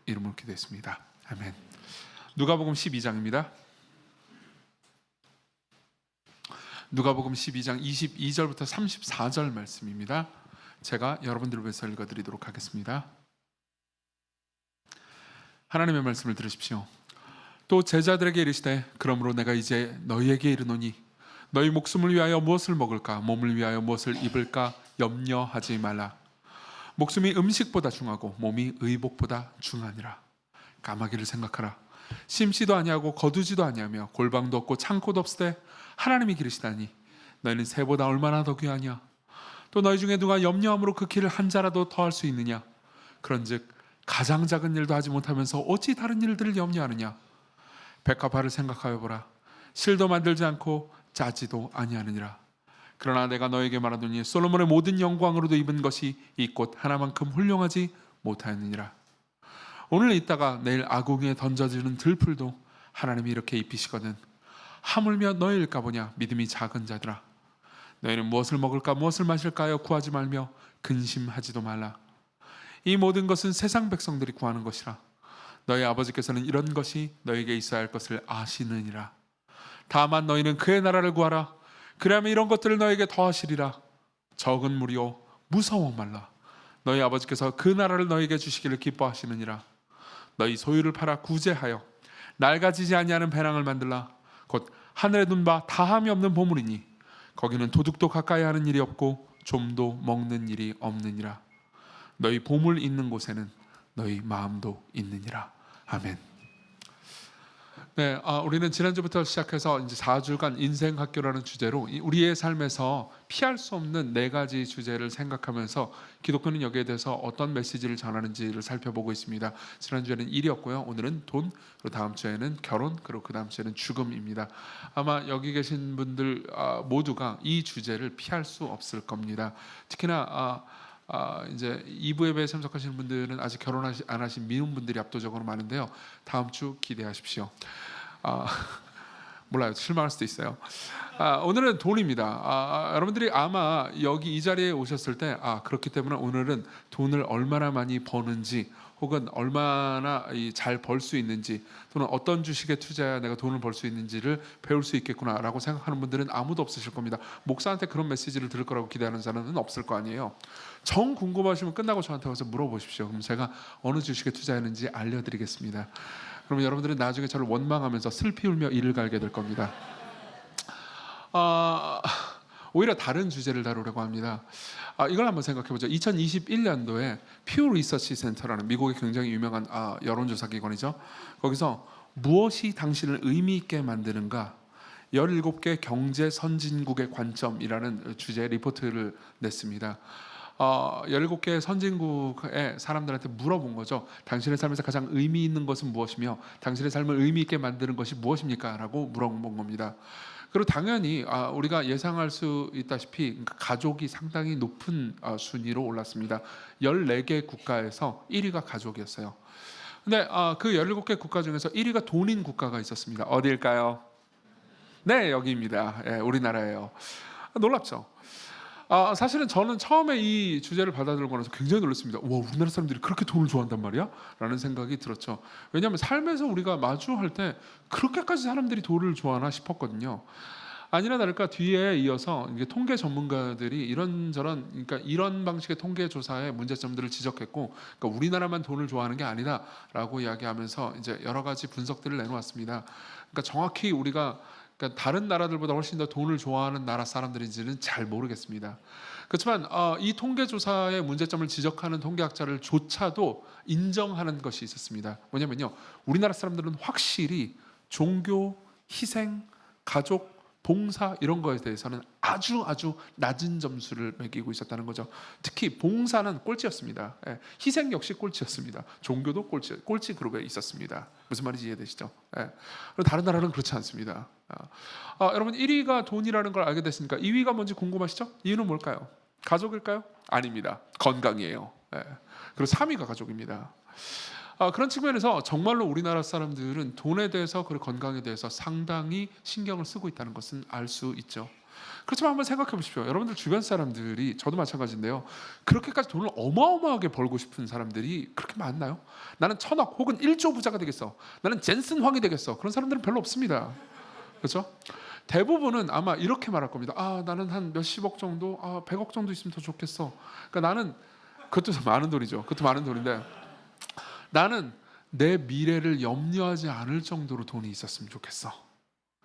이름으로 기도했습니다. 아멘. 누가복음 12장입니다. 누가복음 12장 22절부터 34절 말씀입니다. 제가 여러분들을 위해서 읽어드리도록 하겠습니다. 하나님의 말씀을 들으십시오. 또 제자들에게 이르시되 그러므로 내가 이제 너희에게 이르노니 너희 목숨을 위하여 무엇을 먹을까 몸을 위하여 무엇을 입을까 염려하지 말라. 목숨이 음식보다 중하고 몸이 의복보다 중하니라. 까마귀를 생각하라. 심지도 아니하고 거두지도 아니하며 골방도 없고 창고도 없으되 하나님이 기르시다니 너희는 새보다 얼마나 더 귀하냐. 또 너희 중에 누가 염려함으로 그 길을 한 자라도 더할 수 있느냐. 그런즉 가장 작은 일도 하지 못하면서 어찌 다른 일들을 염려하느냐. 백합화를 생각하여 보라. 실도 만들지 않고 짜지도 아니하느니라. 그러나 내가 너에게 말하노니 솔로몬의 모든 영광으로도 입은 것이 이 꽃 하나만큼 훌륭하지 못하였느니라. 오늘 있다가 내일 아궁이에 던져지는 들풀도 하나님이 이렇게 입히시거든 하물며 너희일까 보냐. 믿음이 작은 자들아. 너희는 무엇을 먹을까 무엇을 마실까요 구하지 말며 근심하지도 말라. 이 모든 것은 세상 백성들이 구하는 것이라. 너희 아버지께서는 이런 것이 너희에게 있어야 할 것을 아시느니라. 다만 너희는 그의 나라를 구하라. 그리하면 이런 것들을 너희에게 더하시리라. 적은 무리요 무서워 말라. 너희 아버지께서 그 나라를 너희에게 주시기를 기뻐하시느니라. 너희 소유를 팔아 구제하여 낡아지지 아니하는 배낭을 만들라. 곧 하늘에 둔 바 다함이 없는 보물이니 거기는 도둑도 가까이 하는 일이 없고 좀도 먹는 일이 없느니라. 너희 보물 있는 곳에는 너희 마음도 있느니라. 아멘. 네, 우리는 지난주부터 시작해서 이제 4주간 인생학교라는 주제로 우리의 삶에서 피할 수 없는 4가지 주제를 생각하면서 기독교는 여기에 대해서 어떤 메시지를 전하는지를 살펴보고 있습니다. 지난주에는 일이었고요. 오늘은 돈, 그리고 다음 주에는 결혼, 그리고 그 다음 주에는 죽음입니다. 아마 여기 계신 분들 모두가 이 주제를 피할 수 없을 겁니다. 특히나 이제 2부 예배에 참석하시는 분들은 아직 결혼 안 하신 미혼 분들이 압도적으로 많은데요. 다음 주 기대하십시오. 몰라요. 실망할 수도 있어요. 오늘은 돈입니다. 여러분들이 아마 여기 이 자리에 오셨을 때 그렇기 때문에 오늘은 돈을 얼마나 많이 버는지 혹은 얼마나 잘 벌 수 있는지 또는 어떤 주식에 투자해야 내가 돈을 벌 수 있는지를 배울 수 있겠구나라고 생각하는 분들은 아무도 없으실 겁니다. 목사한테 그런 메시지를 들을 거라고 기대하는 사람은 없을 거 아니에요. 정 궁금하시면 끝나고 저한테 와서 물어보십시오. 그럼 제가 어느 주식에 투자했는지 알려드리겠습니다. 그러면 여러분들은 나중에 저를 원망하면서 슬피 울며 이를 갈게 될 겁니다. 오히려 다른 주제를 다루려고 합니다. 이걸 한번 생각해보죠. 2021년도에 퓨 리서치 센터라는 미국의 굉장히 유명한 여론조사 기관이죠. 거기서 무엇이 당신을 의미 있게 만드는가 17개 경제 선진국의 관점이라는 주제의 리포트를 냈습니다. 17개 선진국의 사람들한테 물어본 거죠. 당신의 삶에서 가장 의미 있는 것은 무엇이며 당신의 삶을 의미 있게 만드는 것이 무엇입니까? 라고 물어본 겁니다. 그리고 당연히 우리가 예상할 수 있다시피 가족이 상당히 높은 순위로 올랐습니다. 14개 국가에서 1위가 가족이었어요. 근데 그 17개 국가 중에서 1위가 돈인 국가가 있었습니다. 어디일까요? 네, 여기입니다. 예, 우리나라예요. 놀랍죠? 사실은 저는 처음에 이 주제를 받아들고 나서 굉장히 놀랐습니다. 와, 우리나라 사람들이 그렇게 돈을 좋아한단 말이야? 라는 생각이 들었죠. 왜냐하면 삶에서 우리가 마주할 때 그렇게까지 사람들이 돈을 좋아하나 싶었거든요. 아니나 다를까 뒤에 이어서 이게 통계 전문가들이 이런저런 그러니까 이런 방식의 통계 조사의 문제점들을 지적했고, 그러니까 우리나라만 돈을 좋아하는 게 아니다라고 이야기하면서 이제 여러 가지 분석들을 내놓았습니다. 그러니까 정확히 우리가 그러니까 다른 나라들보다 훨씬 더 돈을 좋아하는 나라 사람들인지는 잘 모르겠습니다. 그렇지만 이 통계조사의 문제점을 지적하는 통계학자를 조차도 인정하는 것이 있었습니다. 뭐냐면요, 우리나라 사람들은 확실히 종교, 희생, 가족, 봉사 이런 거에 대해서는 아주 낮은 점수를 매기고 있었다는 거죠. 특히 봉사는 꼴찌였습니다. 희생 역시 꼴찌였습니다. 종교도 꼴찌 그룹에 있었습니다. 무슨 말인지 이해되시죠? 다른 나라는 그렇지 않습니다. 여러분 1위가 돈이라는 걸 알게 됐으니까 2위가 뭔지 궁금하시죠? 이유는 뭘까요? 가족일까요? 아닙니다. 건강이에요. 그리고 3위가 가족입니다. 그런 측면에서 정말로 우리나라 사람들은 돈에 대해서 그리고 건강에 대해서 상당히 신경을 쓰고 있다는 것은 알 수 있죠. 그렇지만 한번 생각해 보십시오. 여러분들 주변 사람들이, 저도 마찬가지인데요, 그렇게까지 돈을 어마어마하게 벌고 싶은 사람들이 그렇게 많나요? 나는 1,000억 혹은 1조 부자가 되겠어, 나는 젠슨 황이 되겠어, 그런 사람들은 별로 없습니다. 그렇죠? 대부분은 아마 이렇게 말할 겁니다. 나는 한 몇십억 정도, 100억 정도 있으면 더 좋겠어. 그러니까 나는, 그것도 많은 돈이죠. 그것도 많은 돈인데, 나는 내 미래를 염려하지 않을 정도로 돈이 있었으면 좋겠어,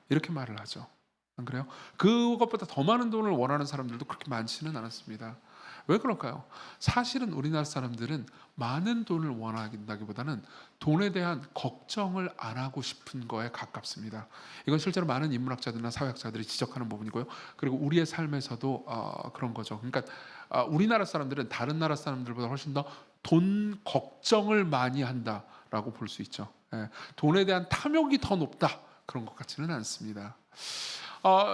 이렇게 말을 하죠. 안 그래요? 그것보다 더 많은 돈을 원하는 사람들도 그렇게 많지는 않았습니다. 왜 그럴까요? 사실은 우리나라 사람들은 많은 돈을 원한다기보다는 돈에 대한 걱정을 안 하고 싶은 거에 가깝습니다. 이건 실제로 많은 인문학자들이나 사회학자들이 지적하는 부분이고요. 그리고 우리의 삶에서도 그런 거죠. 그러니까 우리나라 사람들은 다른 나라 사람들보다 훨씬 더 돈 걱정을 많이 한다라고 볼 수 있죠. 예, 돈에 대한 탐욕이 더 높다, 그런 것 같지는 않습니다.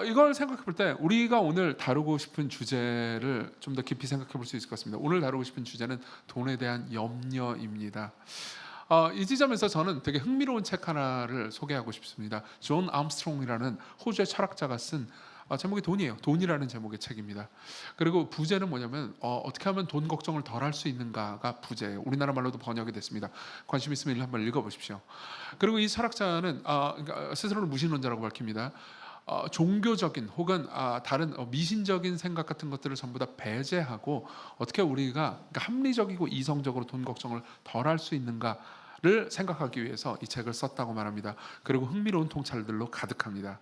이걸 생각해 볼 때 우리가 오늘 다루고 싶은 주제를 좀 더 깊이 생각해 볼 수 있을 것 같습니다. 오늘 다루고 싶은 주제는 돈에 대한 염려입니다. 이 지점에서 저는 되게 흥미로운 책 하나를 소개하고 싶습니다. 존 암스트롱이라는 호주의 철학자가 쓴, 제목이 돈이에요. 돈이라는 제목의 책입니다. 그리고 부제는 뭐냐면 어떻게 하면 돈 걱정을 덜 할 수 있는가가 부제예요. 우리나라 말로도 번역이 됐습니다. 관심 있으면 한번 읽어보십시오. 그리고 이 철학자는 그러니까 스스로를 무신론자라고 밝힙니다. 종교적인 혹은 다른 미신적인 생각 같은 것들을 전부 다 배제하고 어떻게 우리가, 그러니까 합리적이고 이성적으로 돈 걱정을 덜 할 수 있는가를 생각하기 위해서 이 책을 썼다고 말합니다. 그리고 흥미로운 통찰들로 가득합니다.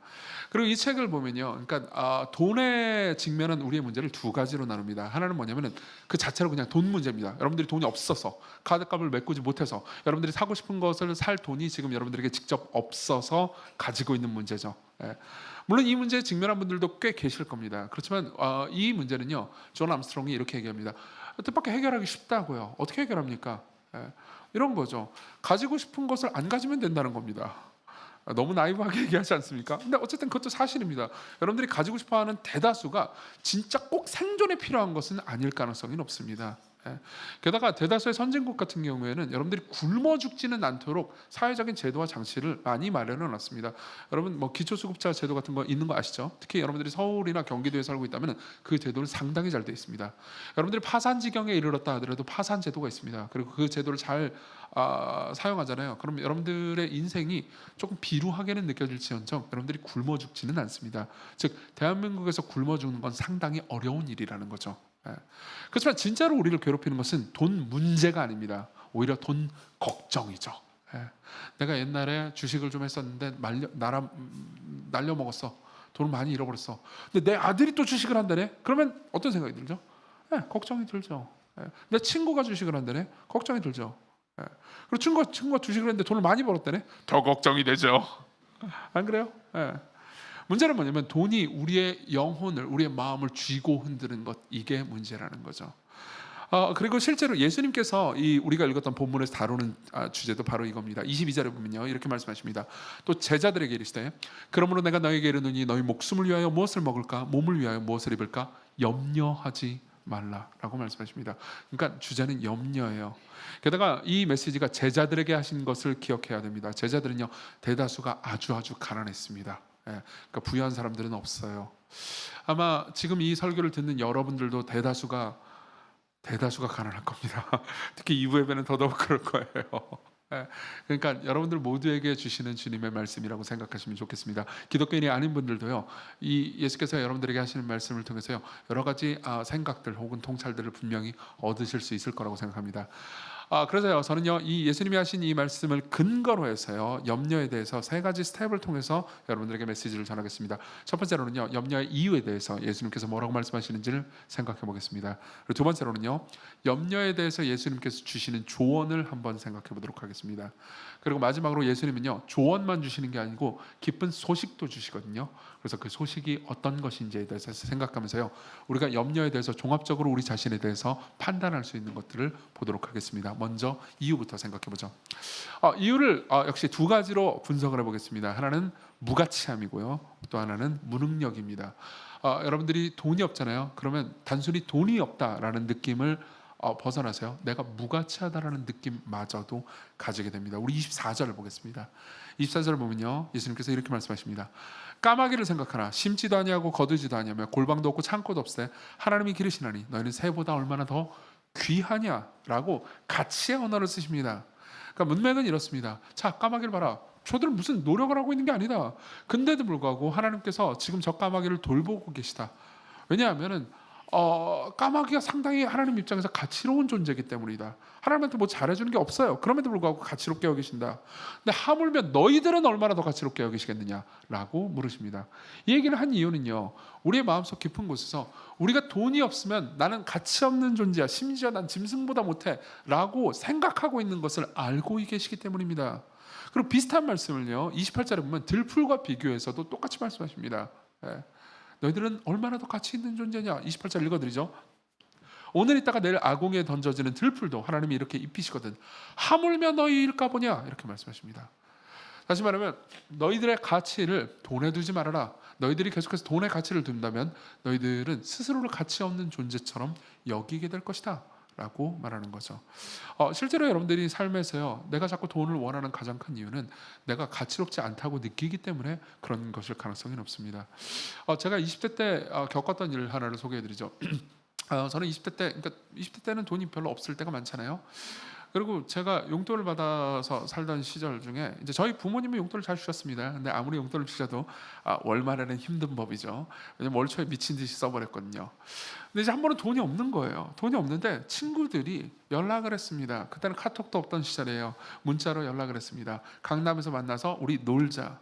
그리고 이 책을 보면요, 그러니까 돈의 직면한 우리의 문제를 두 가지로 나눕니다. 하나는 뭐냐면은 그 자체로 그냥 돈 문제입니다. 여러분들이 돈이 없어서, 카드값을 메꾸지 못해서, 여러분들이 사고 싶은 것을 살 돈이 지금 여러분들에게 직접 없어서 가지고 있는 문제죠. 예. 물론 이 문제에 직면한 분들도 꽤 계실 겁니다. 그렇지만 이 문제는요, 존 암스트롱이 이렇게 얘기합니다. 뜻밖의 해결하기 쉽다고요. 어떻게 해결합니까? 이런 거죠. 가지고 싶은 것을 안 가지면 된다는 겁니다. 너무 나이브하게 얘기하지 않습니까? 근데 어쨌든 그것도 사실입니다. 여러분들이 가지고 싶어하는 대다수가 진짜 꼭 생존에 필요한 것은 아닐 가능성이 높습니다. 게다가 대다수의 선진국 같은 경우에는 여러분들이 굶어 죽지는 않도록 사회적인 제도와 장치를 많이 마련해 놨습니다. 여러분 기초수급자 제도 같은 거 있는 거 아시죠? 특히 여러분들이 서울이나 경기도에 살고 있다면 그 제도는 상당히 잘 돼 있습니다. 여러분들이 파산 지경에 이르렀다 하더라도 파산 제도가 있습니다. 그리고 그 제도를 잘 사용하잖아요. 그럼 여러분들의 인생이 조금 비루하게는 느껴질지언정 여러분들이 굶어 죽지는 않습니다. 즉 대한민국에서 굶어 죽는 건 상당히 어려운 일이라는 거죠. 그렇지만 진짜로 우리를 괴롭히는 것은 돈 문제가 아닙니다. 오히려 돈 걱정이죠. 내가 옛날에 주식을 좀 했었는데 날려 먹었어. 돈을 많이 잃어버렸어. 근데 내 아들이 또 주식을 한다네? 그러면 어떤 생각이 들죠? 걱정이 들죠. 내 친구가 주식을 한다네? 걱정이 들죠. 그리고 친구가 주식을 했는데 돈을 많이 벌었다네? 더 걱정이 되죠. 안 그래요? 문제는 뭐냐면 돈이 우리의 영혼을, 우리의 마음을 쥐고 흔드는 것, 이게 문제라는 거죠. 그리고 실제로 예수님께서 우리가 읽었던 본문에서 다루는 주제도 바로 이겁니다. 22절에 보면요, 이렇게 말씀하십니다. 또 제자들에게 이르시되 그러므로 내가 너에게 이르노니 너희 목숨을 위하여 무엇을 먹을까, 몸을 위하여 무엇을 입을까 염려하지 말라라고 말씀하십니다. 그러니까 주제는 염려예요. 게다가 이 메시지가 제자들에게 하신 것을 기억해야 됩니다. 제자들은요, 대다수가 아주 가난했습니다. 그러니까 부유한 사람들은 없어요. 아마 지금 이 설교를 듣는 여러분들도 대다수가 가난할 겁니다. 특히 2부 예배는 더더욱 그럴 거예요. 그러니까 여러분들 모두에게 주시는 주님의 말씀이라고 생각하시면 좋겠습니다. 기독교인이 아닌 분들도요, 이 예수께서 여러분들에게 하시는 말씀을 통해서요, 여러 가지 생각들 혹은 통찰들을 분명히 얻으실 수 있을 거라고 생각합니다. 그래서요, 저는요, 이 예수님이 하신 이 말씀을 근거로 해서요, 염려에 대해서 세 가지 스텝을 통해서 여러분들에게 메시지를 전하겠습니다. 첫 번째로는요, 염려의 이유에 대해서 예수님께서 뭐라고 말씀하시는지를 생각해 보겠습니다. 그리고 두 번째로는요, 염려에 대해서 예수님께서 주시는 조언을 한번 생각해 보도록 하겠습니다. 그리고 마지막으로 예수님은요, 조언만 주시는 게 아니고 기쁜 소식도 주시거든요. 그래서 그 소식이 어떤 것인지에 대해서 생각하면서요, 우리가 염려에 대해서 종합적으로 우리 자신에 대해서 판단할 수 있는 것들을 보도록 하겠습니다. 먼저 이유부터 생각해 보죠. 이유를 역시 두 가지로 분석을 해보겠습니다. 하나는 무가치함이고요, 또 하나는 무능력입니다. 여러분들이 돈이 없잖아요. 그러면 단순히 돈이 없다라는 느낌을 벗어나세요. 내가 무가치하다라는 느낌마저도 가지게 됩니다. 우리 24절을 보겠습니다. 24절을 보면요, 예수님께서 이렇게 말씀하십니다. 까마귀를 생각하나 심지도 아니하고 거두지도 아니하며 골방도 없고 창고도 없으되 하나님이 기르시나니 너희는 새보다 얼마나 더 귀하냐라고 가치의 언어를 쓰십니다. 그러니까 문맥은 이렇습니다. 자, 까마귀를 봐라. 저들은 무슨 노력을 하고 있는 게 아니다. 근데도 불구하고 하나님께서 지금 저 까마귀를 돌보고 계시다. 왜냐하면은 까마귀가 상당히 하나님 입장에서 가치로운 존재이기 때문이다. 하나님한테 뭐 잘해주는 게 없어요. 그럼에도 불구하고 가치롭게 여기신다. 근데 하물며 너희들은 얼마나 더 가치롭게 여기시겠느냐라고 물으십니다. 이 얘기를 한 이유는요, 우리의 마음속 깊은 곳에서 우리가 돈이 없으면 나는 가치 없는 존재야, 심지어 난 짐승보다 못해 라고 생각하고 있는 것을 알고 계시기 때문입니다. 그리고 비슷한 말씀을요 28절에 보면 들풀과 비교해서도 똑같이 말씀하십니다. 너희들은 얼마나 더 가치 있는 존재냐. 28절 읽어드리죠. 오늘 있다가 내일 아궁이에 던져지는 들풀도 하나님이 이렇게 입히시거든 하물며 너희일까 보냐, 이렇게 말씀하십니다. 다시 말하면 너희들의 가치를 돈에 두지 말아라. 너희들이 계속해서 돈의 가치를 둔다면 너희들은 스스로를 가치 없는 존재처럼 여기게 될 것이다 라고 말하는 거죠. 실제로 여러분들이 삶에서요, 내가 자꾸 돈을 원하는 가장 큰 이유는 내가 가치롭지 않다고 느끼기 때문에 그런 것일 가능성이 높습니다. 제가 20대 때 겪었던 일 하나를 소개해드리죠. 저는 20대 때, 그러니까 20대 때는 돈이 별로 없을 때가 많잖아요. 그리고 제가 용돈을 받아서 살던 시절 중에 이제 저희 부모님이 용돈을 잘 주셨습니다. 근데 아무리 용돈을 주셔도 월말에는 힘든 법이죠. 왜냐면 월 초에 미친 듯이 써버렸거든요. 근데 이제 한 번은 돈이 없는 거예요. 돈이 없는데 친구들이 연락을 했습니다. 그때는 카톡도 없던 시절이에요. 문자로 연락을 했습니다. 강남에서 만나서 우리 놀자.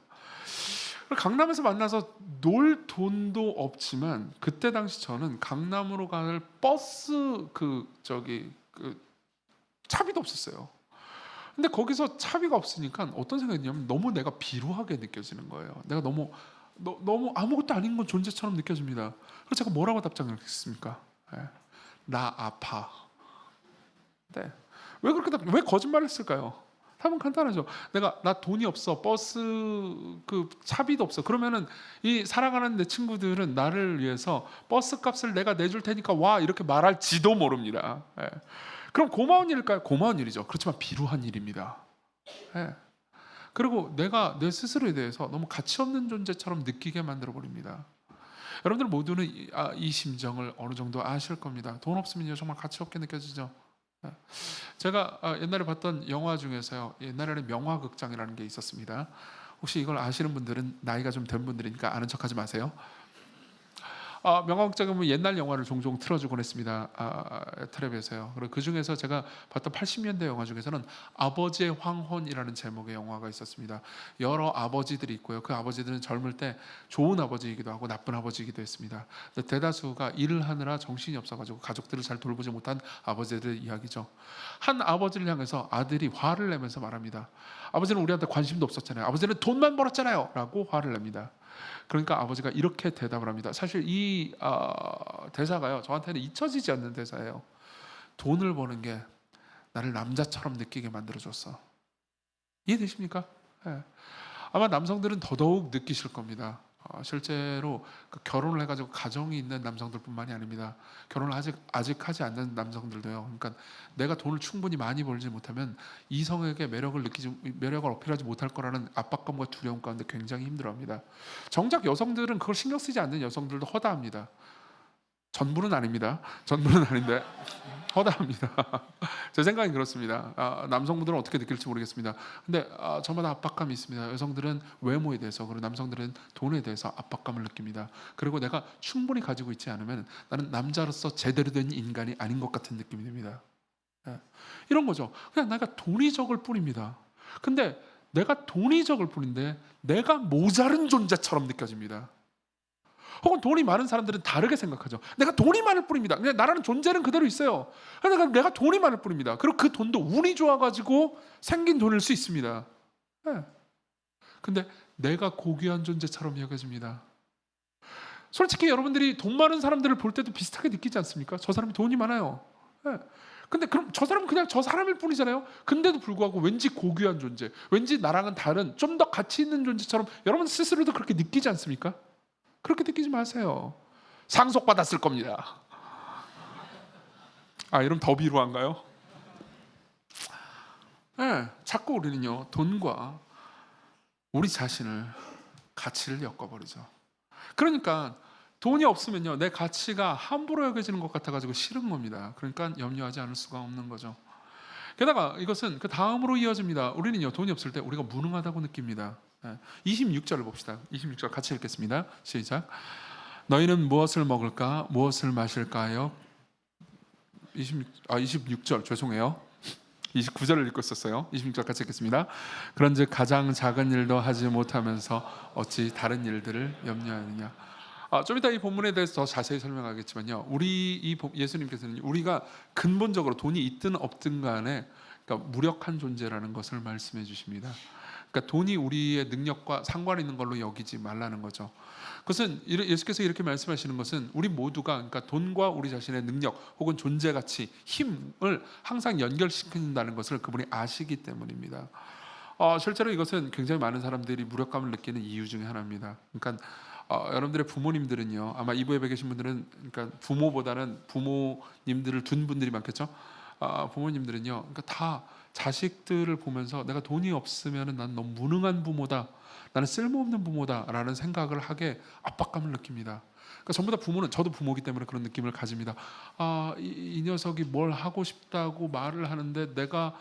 강남에서 만나서 놀 돈도 없지만 그때 당시 저는 강남으로 갈 버스 차비도 없었어요. 근데 거기서 차비가 없으니까 어떤 생각이 드냐면 너무 내가 비루하게 느껴지는 거예요. 내가 너무 아무것도 아닌 건 존재처럼 느껴집니다. 그래서 제가 뭐라고 답장을 했습니까? 나 아파. 네. 왜 거짓말을 했을까요? 답은 간단하죠. 나 돈이 없어. 버스 차비도 없어. 그러면은 이 살아가는 내 친구들은 나를 위해서 버스 값을 내가 내줄 테니까 와, 이렇게 말할지도 모릅니다. 그럼 고마운 일일까요? 고마운 일이죠. 그렇지만 비루한 일입니다. 그리고 내가 내 스스로에 대해서 너무 가치 없는 존재처럼 느끼게 만들어 버립니다. 여러분들 모두는 이 심정을 어느 정도 아실 겁니다. 돈 없으면요 정말 가치 없게 느껴지죠. 제가 옛날에 봤던 영화 중에서요, 옛날에는 명화극장이라는 게 있었습니다. 혹시 이걸 아시는 분들은 나이가 좀 된 분들이니까 아는 척하지 마세요. 명화극장에 보면 옛날 영화를 종종 틀어주곤 했습니다. 텔레비에서요. 그리고 그 중에서 제가 봤던 80년대 영화 중에서는 아버지의 황혼이라는 제목의 영화가 있었습니다. 여러 아버지들이 있고요. 그 아버지들은 젊을 때 좋은 아버지이기도 하고 나쁜 아버지이기도 했습니다. 대다수가 일을 하느라 정신이 없어가지고 가족들을 잘 돌보지 못한 아버지들의 이야기죠. 한 아버지를 향해서 아들이 화를 내면서 말합니다. 아버지는 우리한테 관심도 없었잖아요. 아버지는 돈만 벌었잖아요 라고 화를 냅니다. 그러니까 아버지가 이렇게 대답을 합니다. 사실 이 대사가요 저한테는 잊혀지지 않는 대사예요. 돈을 버는 게 나를 남자처럼 느끼게 만들어줬어. 이해되십니까? 아마 남성들은 더더욱 느끼실 겁니다. 실제로 결혼을 해가지고 가정이 있는 남성들뿐만이 아닙니다. 결혼을 아직 하지 않는 남성들도요. 그러니까 내가 돈을 충분히 많이 벌지 못하면 이성에게 매력을 어필하지 못할 거라는 압박감과 두려움 가운데 굉장히 힘들어합니다. 정작 여성들은 그걸 신경 쓰지 않는 여성들도 허다합니다. 전부는 아닙니다. 전부는 아닌데 허다합니다. 제 생각은 그렇습니다. 남성분들은 어떻게 느낄지 모르겠습니다. 근데 저마다 압박감이 있습니다. 여성들은 외모에 대해서, 그리고 남성들은 돈에 대해서 압박감을 느낍니다. 그리고 내가 충분히 가지고 있지 않으면 나는 남자로서 제대로 된 인간이 아닌 것 같은 느낌이 듭니다. 이런 거죠. 그냥 내가 돈이 적을 뿐입니다. 근데 내가 돈이 적을 뿐인데 내가 모자른 존재처럼 느껴집니다. 혹은 돈이 많은 사람들은 다르게 생각하죠. 내가 돈이 많을 뿐입니다. 그냥 나라는 존재는 그대로 있어요. 그러니까 내가 돈이 많을 뿐입니다. 그리고 그 돈도 운이 좋아가지고 생긴 돈일 수 있습니다. 근데 내가 고귀한 존재처럼 여겨집니다. 솔직히 여러분들이 돈 많은 사람들을 볼 때도 비슷하게 느끼지 않습니까? 저 사람이 돈이 많아요. 근데 그럼 저 사람은 그냥 저 사람일 뿐이잖아요. 근데도 불구하고 왠지 고귀한 존재, 왠지 나랑은 다른 좀 더 가치 있는 존재처럼 여러분 스스로도 그렇게 느끼지 않습니까? 그렇게 느끼지 마세요. 상속받았을 겁니다. 이러면 더 비루한가요? 네, 자꾸 우리는요 돈과 우리 자신을 가치를 엮어버리죠. 그러니까 돈이 없으면요 내 가치가 함부로 여겨지는 것 같아가지고 싫은 겁니다. 그러니까 염려하지 않을 수가 없는 거죠. 게다가 이것은 그 다음으로 이어집니다. 우리는요 돈이 없을 때 우리가 무능하다고 느낍니다. 26절을 봅시다. 26절 같이 읽겠습니다. 시작. 너희는 무엇을 먹을까 무엇을 마실까요? 26절 죄송해요. 29절을 읽고 있었어요. 26절 같이 읽겠습니다. 그런즉 가장 작은 일도 하지 못하면서 어찌 다른 일들을 염려하느냐. 좀 이따 이 본문에 대해서 더 자세히 설명하겠지만요. 예수님께서는 우리가 근본적으로 돈이 있든 없든 간에 그러니까 무력한 존재라는 것을 말씀해 주십니다. 그러니까 돈이 우리의 능력과 상관 있는 걸로 여기지 말라는 거죠. 그것은 예수께서 이렇게 말씀하시는 것은 우리 모두가 그러니까 돈과 우리 자신의 능력 혹은 존재 가치, 힘을 항상 연결시킨다는 것을 그분이 아시기 때문입니다. 실제로 이것은 굉장히 많은 사람들이 무력감을 느끼는 이유 중에 하나입니다. 그러니까 여러분들의 부모님들은요 아마 이 부에 계신 분들은 그러니까 부모보다는 부모님들을 둔 분들이 많겠죠. 부모님들은요 그러니까 다 자식들을 보면서 내가 돈이 없으면 난 너무 무능한 부모다, 나는 쓸모없는 부모다라는 생각을 하게 압박감을 느낍니다. 그러니까 전부 다 부모는, 저도 부모기 때문에 그런 느낌을 가집니다. 이 녀석이 뭘 하고 싶다고 말을 하는데 내가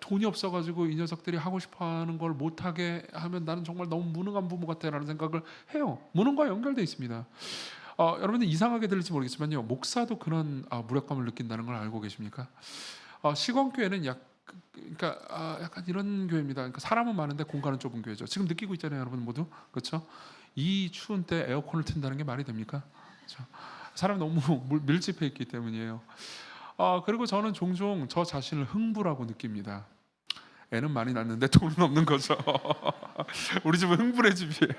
돈이 없어가지고 이 녀석들이 하고 싶어하는 걸 못하게 하면 나는 정말 너무 무능한 부모 같아라는 생각을 해요. 무능과 연결되어 있습니다. 여러분들 이상하게 들릴지 모르겠지만요 목사도 그런 무력감을 느낀다는 걸 알고 계십니까? 시건교회는 그러니까 약간 이런 교회입니다. 그러니까 사람은 많은데 공간은 좁은 교회죠. 지금 느끼고 있잖아요, 여러분 모두. 그렇죠? 이 추운 때 에어컨을 튼다는 게 말이 됩니까? 그렇죠? 사람이 너무 밀집해 있기 때문이에요. 그리고 저는 종종 저 자신을 흥부라고 느낍니다. 애는 많이 낳는데 돈은 없는 거죠. 우리 집은 흥분의 집이에요.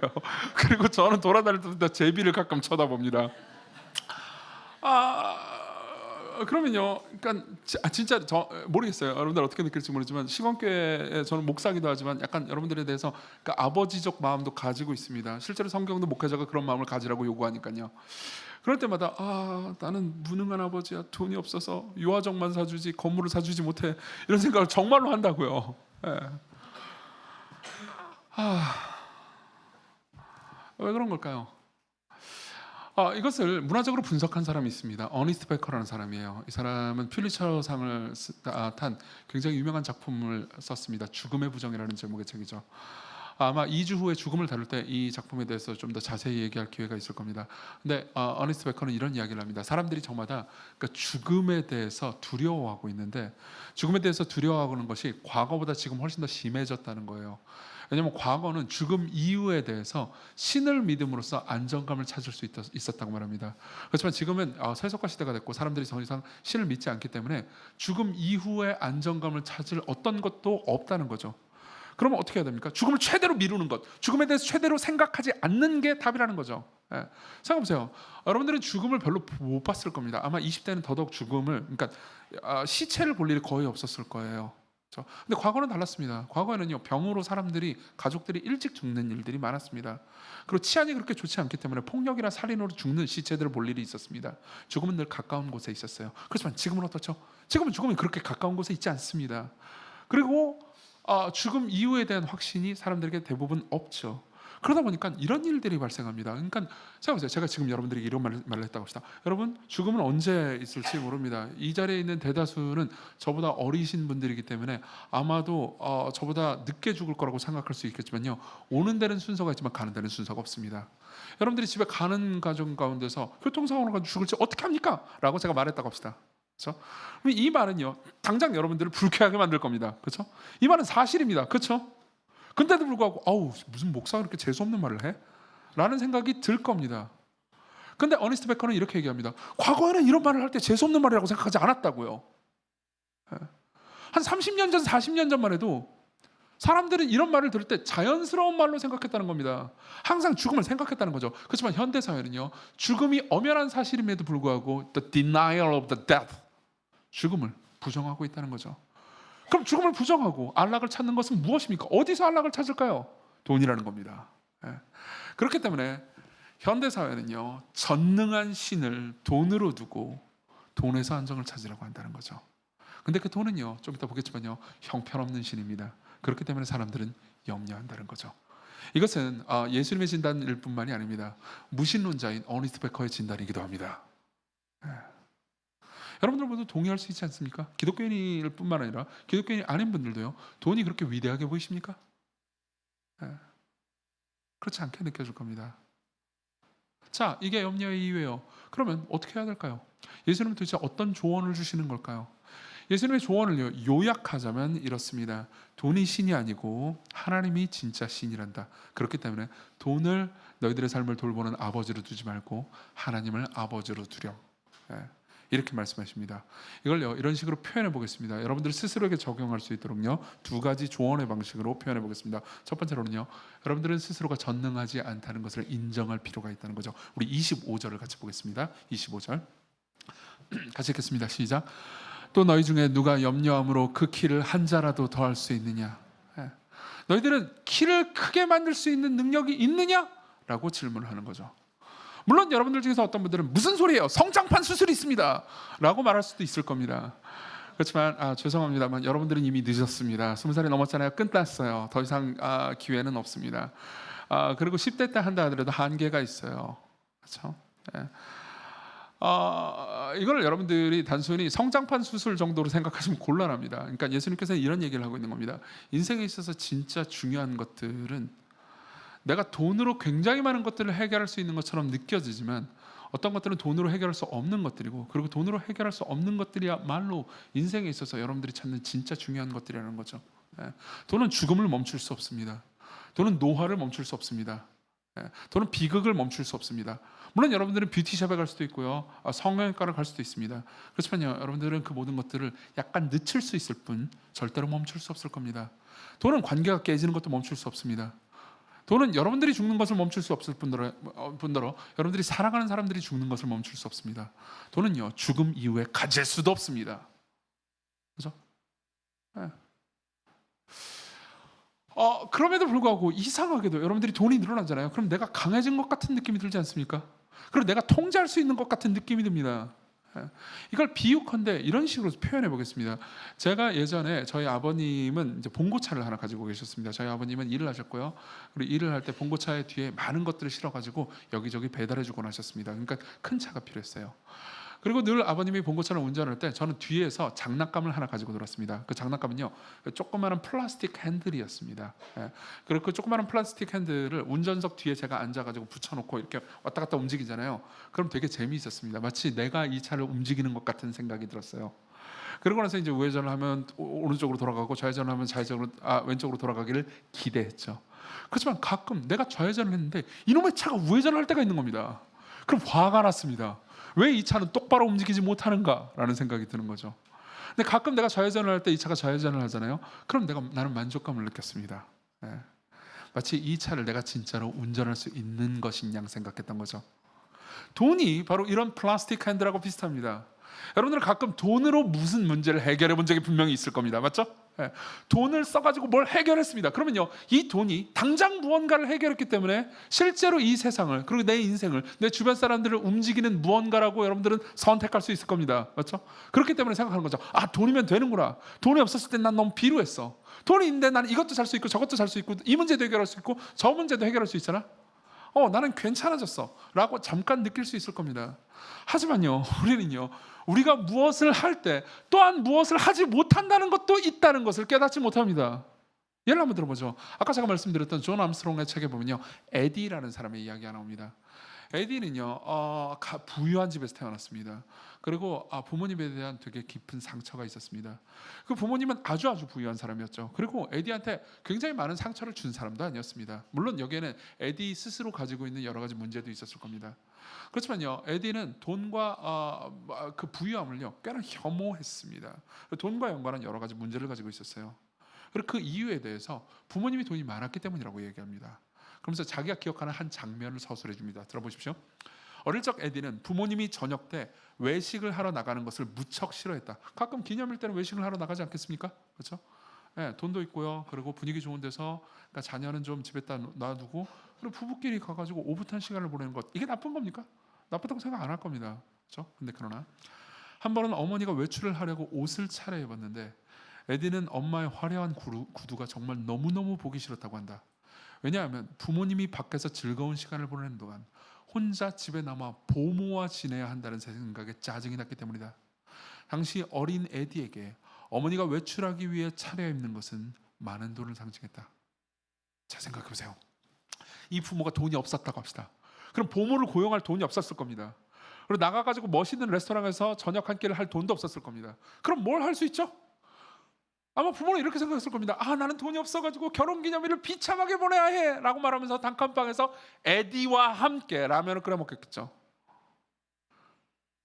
그리고 저는 돌아다닐 때마다 제비를 가끔 쳐다봅니다. 그러면요, 그러니까 진짜 저 모르겠어요. 여러분들 어떻게 느낄지 모르지만 시건교회에 저는 목사기도 하지만 약간 여러분들에 대해서 그러니까 아버지적 마음도 가지고 있습니다. 실제로 성경도 목회자가 그런 마음을 가지라고 요구하니까요. 그럴 때마다 나는 무능한 아버지야, 돈이 없어서 유아정만 사주지 건물을 사주지 못해, 이런 생각을 정말로 한다고요. 예. 왜 그런 걸까요? 이것을 문화적으로 분석한 사람이 있습니다. 어니스트 베커라는 사람이에요. 이 사람은 퓰리처상을 탄 굉장히 유명한 작품을 썼습니다. 죽음의 부정이라는 제목의 책이죠. 아마 2주 후에 죽음을 다룰 때 이 작품에 대해서 좀 더 자세히 얘기할 기회가 있을 겁니다. 근데 어니스트 베커는 이런 이야기를 합니다. 사람들이 저마다 그러니까 죽음에 대해서 두려워하고 있는데 죽음에 대해서 두려워하는 것이 과거보다 지금 훨씬 더 심해졌다는 거예요. 왜냐하면 과거는 죽음 이후에 대해서 신을 믿음으로써 안정감을 찾을 수 있었다고 말합니다. 그렇지만 지금은 세속화 시대가 됐고 사람들이 더 이상 신을 믿지 않기 때문에 죽음 이후에 안정감을 찾을 어떤 것도 없다는 거죠. 그러면 어떻게 해야 됩니까? 죽음을 최대로 미루는 것, 죽음에 대해서 최대로 생각하지 않는 게 답이라는 거죠. 생각해보세요. 여러분들은 죽음을 별로 못 봤을 겁니다. 아마 20대는 더더욱 죽음을, 그러니까 시체를 볼 일이 거의 없었을 거예요. 그렇죠? 근데 과거는 달랐습니다. 과거에는요 병으로 사람들이, 가족들이 일찍 죽는 일들이 많았습니다. 그리고 치안이 그렇게 좋지 않기 때문에 폭력이나 살인으로 죽는 시체들을 볼 일이 있었습니다. 죽음은 늘 가까운 곳에 있었어요. 그렇지만 지금은 어떻죠? 지금은 죽음이 그렇게 가까운 곳에 있지 않습니다. 그리고 죽음 이후에 대한 확신이 사람들에게 대부분 없죠. 그러다 보니까 이런 일들이 발생합니다. 그러니까 생각해보세요. 제가 지금 여러분들에게 이런 말을 했다고 합시다. 여러분, 죽음은 언제 있을지 모릅니다. 이 자리에 있는 대다수는 저보다 어리신 분들이기 때문에 아마도 저보다 늦게 죽을 거라고 생각할 수 있겠지만요, 오는 데는 순서가 있지만 가는 데는 순서가 없습니다. 여러분들이 집에 가는 가정 가운데서 교통사고로 가지고 죽을지 어떻게 합니까? 라고 제가 말했다고 합시다. 그렇죠? 이 말은요 당장 여러분들을 불쾌하게 만들 겁니다. 그렇죠? 이 말은 사실입니다. 그렇죠? 근데도 불구하고 무슨 목사가 그렇게 재수없는 말을 해? 라는 생각이 들 겁니다. 근데 어니스트 베커는 이렇게 얘기합니다. 과거에는 이런 말을 할 때 재수없는 말이라고 생각하지 않았다고요. 한 30년 전, 40년 전만 해도 사람들은 이런 말을 들을 때 자연스러운 말로 생각했다는 겁니다. 항상 죽음을 생각했다는 거죠. 그렇지만 현대사회는요 죽음이 엄연한 사실임에도 불구하고 the denial of the death, 죽음을 부정하고 있다는 거죠. 그럼 죽음을 부정하고 안락을 찾는 것은 무엇입니까? 어디서 안락을 찾을까요? 돈이라는 겁니다. 그렇기 때문에 현대사회는요 전능한 신을 돈으로 두고 돈에서 안정을 찾으려고 한다는 거죠. 근데 그 돈은요, 좀 이따 보겠지만요, 형편없는 신입니다. 그렇기 때문에 사람들은 염려한다는 거죠. 이것은 예수님의 진단일 뿐만이 아닙니다. 무신론자인 어니스트 베커의 진단이기도 합니다. 예. 여러분들 모두 동의할 수 있지 않습니까? 기독교인일 뿐만 아니라 기독교인이 아닌 분들도요, 돈이 그렇게 위대하게 보이십니까? 예. 그렇지 않게 느껴질 겁니다. 자, 이게 염려의 이유예요. 그러면 어떻게 해야 될까요? 예수님은 도대체 어떤 조언을 주시는 걸까요? 예수님의 조언을 요약하자면 이렇습니다. 돈이 신이 아니고 하나님이 진짜 신이란다. 그렇기 때문에 돈을 너희들의 삶을 돌보는 아버지로 두지 말고 하나님을 아버지로 두렴. 예, 이렇게 말씀하십니다. 이걸요, 이런 식으로 표현해 보겠습니다. 여러분들 스스로에게 적용할 수 있도록요, 두 가지 조언의 방식으로 표현해 보겠습니다. 첫 번째로는요, 여러분들은 스스로가 전능하지 않다는 것을 인정할 필요가 있다는 거죠. 우리 25절을 같이 보겠습니다. 25절 같이 읽겠습니다. 시작. 또 너희 중에 누가 염려함으로 그 키를 한 자라도 더할 수 있느냐? 예. 너희들은 키를 크게 만들 수 있는 능력이 있느냐? 라고 질문을 하는 거죠. 물론 여러분들 중에서 어떤 분들은 무슨 소리예요? 성장판 수술이 있습니다 라고 말할 수도 있을 겁니다. 그렇지만 죄송합니다만 여러분들은 이미 늦었습니다. 20살이 넘었잖아요. 끝났어요. 더 이상 기회는 없습니다. 그리고 10대 때 한다 하더라도 한계가 있어요. 그렇죠? 예. 이걸 여러분들이 단순히 성장판 수술 정도로 생각하시면 곤란합니다. 그러니까 예수님께서는 이런 얘기를 하고 있는 겁니다. 인생에 있어서 진짜 중요한 것들은 내가 돈으로 굉장히 많은 것들을 해결할 수 있는 것처럼 느껴지지만 어떤 것들은 돈으로 해결할 수 없는 것들이고, 그리고 돈으로 해결할 수 없는 것들이야말로 인생에 있어서 여러분들이 찾는 진짜 중요한 것들이라는 거죠. 돈은 죽음을 멈출 수 없습니다. 돈은 노화를 멈출 수 없습니다. 돈은 비극을 멈출 수 없습니다. 물론 여러분들은 뷰티샵에 갈 수도 있고요, 성형외과를 갈 수도 있습니다. 그렇지만요, 여러분들은 그 모든 것들을 약간 늦출 수 있을 뿐 절대로 멈출 수 없을 겁니다. 돈은 관계가 깨지는 것도 멈출 수 없습니다. 돈은 여러분들이 죽는 것을 멈출 수 없을 뿐더러 여러분들이 사랑하는 사람들이 죽는 것을 멈출 수 없습니다. 돈은요, 죽음 이후에 가질 수도 없습니다. 그렇죠? 네. 그럼에도 불구하고 이상하게도 여러분들이 돈이 늘어나잖아요. 그럼 내가 강해진 것 같은 느낌이 들지 않습니까? 그리고 내가 통제할 수 있는 것 같은 느낌이 듭니다. 이걸 비유컨대 이런 식으로 표현해 보겠습니다. 제가 예전에 저희 아버님은 이제 봉고차를 하나 가지고 계셨습니다. 저희 아버님은 일을 하셨고요. 그리고 일을 할 때 봉고차의 뒤에 많은 것들을 실어가지고 여기저기 배달해 주곤 하셨습니다. 그러니까 큰 차가 필요했어요. 그리고 늘 아버님이 봉고차를 운전할 때 저는 뒤에서 장난감을 하나 가지고 놀았습니다. 그 장난감은요, 조그마한 플라스틱 핸들이었습니다. 그리고 그 조그마한 플라스틱 핸들을 운전석 뒤에 제가 앉아가지고 붙여놓고 이렇게 왔다 갔다 움직이잖아요. 그럼 되게 재미있었습니다. 마치 내가 이 차를 움직이는 것 같은 생각이 들었어요. 그러고 나서 이제 우회전을 하면 오른쪽으로 돌아가고 좌회전을 하면 왼쪽으로 돌아가기를 기대했죠. 그렇지만 가끔 내가 좌회전을 했는데 이놈의 차가 우회전을 할 때가 있는 겁니다. 그럼 화가 났습니다. 왜 이 차는 똑바로 움직이지 못하는가라는 생각이 드는 거죠. 근데 가끔 내가 좌회전을 할 때 이 차가 좌회전을 하잖아요. 그럼 나는 만족감을 느꼈습니다. 마치 이 차를 내가 진짜로 운전할 수 있는 것인 양 생각했던 거죠. 돈이 바로 이런 플라스틱 핸들하고 비슷합니다. 여러분들은 가끔 돈으로 무슨 문제를 해결해 본 적이 분명히 있을 겁니다. 맞죠? 돈을 써가지고 뭘 해결했습니다. 그러면요, 이 돈이 당장 무언가를 해결했기 때문에 실제로 이 세상을, 그리고 내 인생을, 내 주변 사람들을 움직이는 무언가라고 여러분들은 선택할 수 있을 겁니다. 맞죠? 그렇기 때문에 생각하는 거죠. 돈이면 되는구나. 돈이 없었을 때 난 너무 비루했어. 돈이 있는데 나는 이것도 살 수 있고 저것도 살 수 있고 이 문제도 해결할 수 있고 저 문제도 해결할 수 있잖아. 나는 괜찮아졌어 라고 잠깐 느낄 수 있을 겁니다. 하지만요, 우리는요, 우리가 무엇을 할 때 또한 무엇을 하지 못한다는 것도 있다는 것을 깨닫지 못합니다. 예를 한번 들어보죠. 아까 제가 말씀드렸던 존 암스트롱의 책에 보면요, 에디라는 사람의 이야기가 나옵니다. 에디는요, 부유한 집에서 태어났습니다. 그리고 부모님에 대한 되게 깊은 상처가 있었습니다. 그 부모님은 아주 부유한 사람이었죠. 그리고 에디한테 굉장히 많은 상처를 준 사람도 아니었습니다. 물론 여기에는 에디 스스로 가지고 있는 여러 가지 문제도 있었을 겁니다. 그렇지만요, 에디는 돈과 그 부유함을요 꽤나 혐오했습니다. 돈과 연관한 여러 가지 문제를 가지고 있었어요. 그리고 그 이유에 대해서 부모님이 돈이 많았기 때문이라고 얘기합니다. 그러면서 자기가 기억하는 한 장면을 서술해 줍니다. 들어보십시오. 어릴 적 에디는 부모님이 저녁 때 외식을 하러 나가는 것을 무척 싫어했다. 가끔 기념일 때는 외식을 하러 나가지 않겠습니까? 그렇죠? 돈도 있고요. 그리고 분위기 좋은 데서, 그러니까 자녀는 좀 집에다 놔두고 그리고 부부끼리 가가지고 오붓한 시간을 보내는 것, 이게 나쁜 겁니까? 나쁘다고 생각 안 할 겁니다. 그렇죠? 근데 그러나 한 번은 어머니가 외출을 하려고 옷을 차려입었는데 에디는 엄마의 화려한 구두가 정말 너무너무 보기 싫었다고 한다. 왜냐하면 부모님이 밖에서 즐거운 시간을 보내는 동안 혼자 집에 남아 보모와 지내야 한다는 생각에 짜증이 났기 때문이다. 당시 어린 에디에게 어머니가 외출하기 위해 차려입는 것은 많은 돈을 상징했다. 자, 생각해보세요. 이 부모가 돈이 없었다고 합시다. 그럼 보모를 고용할 돈이 없었을 겁니다. 그리고 나가가지고 멋있는 레스토랑에서 저녁 한 끼를 할 돈도 없었을 겁니다. 그럼 뭘 할 수 있죠? 아마 부모는 이렇게 생각했을 겁니다. 나는 돈이 없어가지고 결혼기념일을 비참하게 보내야 해 라고 말하면서 단칸방에서 에디와 함께 라면을 끓여 먹겠죠.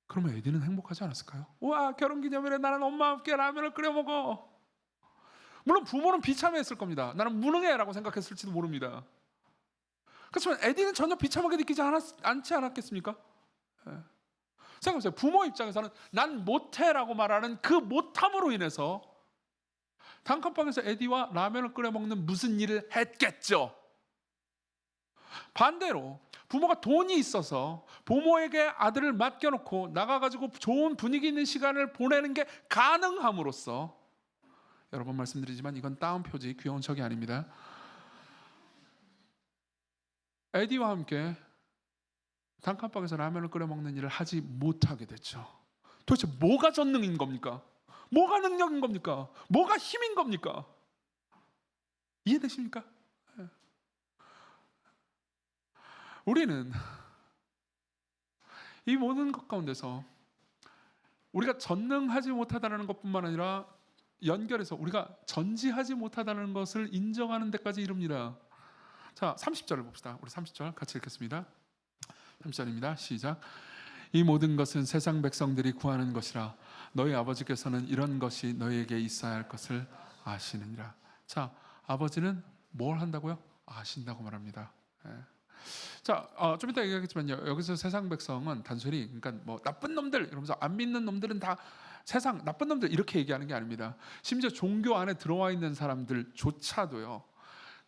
그러면 에디는 행복하지 않았을까요? 와, 결혼기념일에 나는 엄마와 함께 라면을 끓여 먹어. 물론 부모는 비참해했을 겁니다. 나는 무능해 라고 생각했을지도 모릅니다. 그렇지만 에디는 전혀 비참하게 느끼지 않지 않았겠습니까? 생각해보세요. 부모 입장에서는 난 못해 라고 말하는 그 못함으로 인해서 단칸방에서 에디와 라면을 끓여 먹는 무슨 일을 했겠죠. 반대로 부모가 돈이 있어서 부모에게 아들을 맡겨놓고 나가가지고 좋은 분위기 있는 시간을 보내는 게 가능함으로써, 여러 번 말씀드리지만 이건 다운 표지, 귀여운 척이 아닙니다. 에디와 함께 단칸방에서 라면을 끓여 먹는 일을 하지 못하게 됐죠. 도대체 뭐가 전능인 겁니까? 뭐가 능력인 겁니까? 뭐가 힘인 겁니까? 이해되십니까? 우리는 이 모든 것 가운데서 우리가 전능하지 못하다는 것뿐만 아니라 연결해서 우리가 전지하지 못하다는 것을 인정하는 데까지 이릅니다. 자, 30절을 봅시다. 우리 30절 같이 읽겠습니다. 30절입니다. 시작. 이 모든 것은 세상 백성들이 구하는 것이라 너희 아버지께서는 이런 것이 너희에게 있어야 할 것을 아시느니라. 자, 아버지는 뭘 한다고요? 아신다고 말합니다. 자, 좀 이따 얘기하겠지만요. 여기서 세상 백성은 단순히 그러니까 뭐 나쁜 놈들 이러면서 안 믿는 놈들은 다 세상 나쁜 놈들 이렇게 얘기하는 게 아닙니다. 심지어 종교 안에 들어와 있는 사람들조차도요.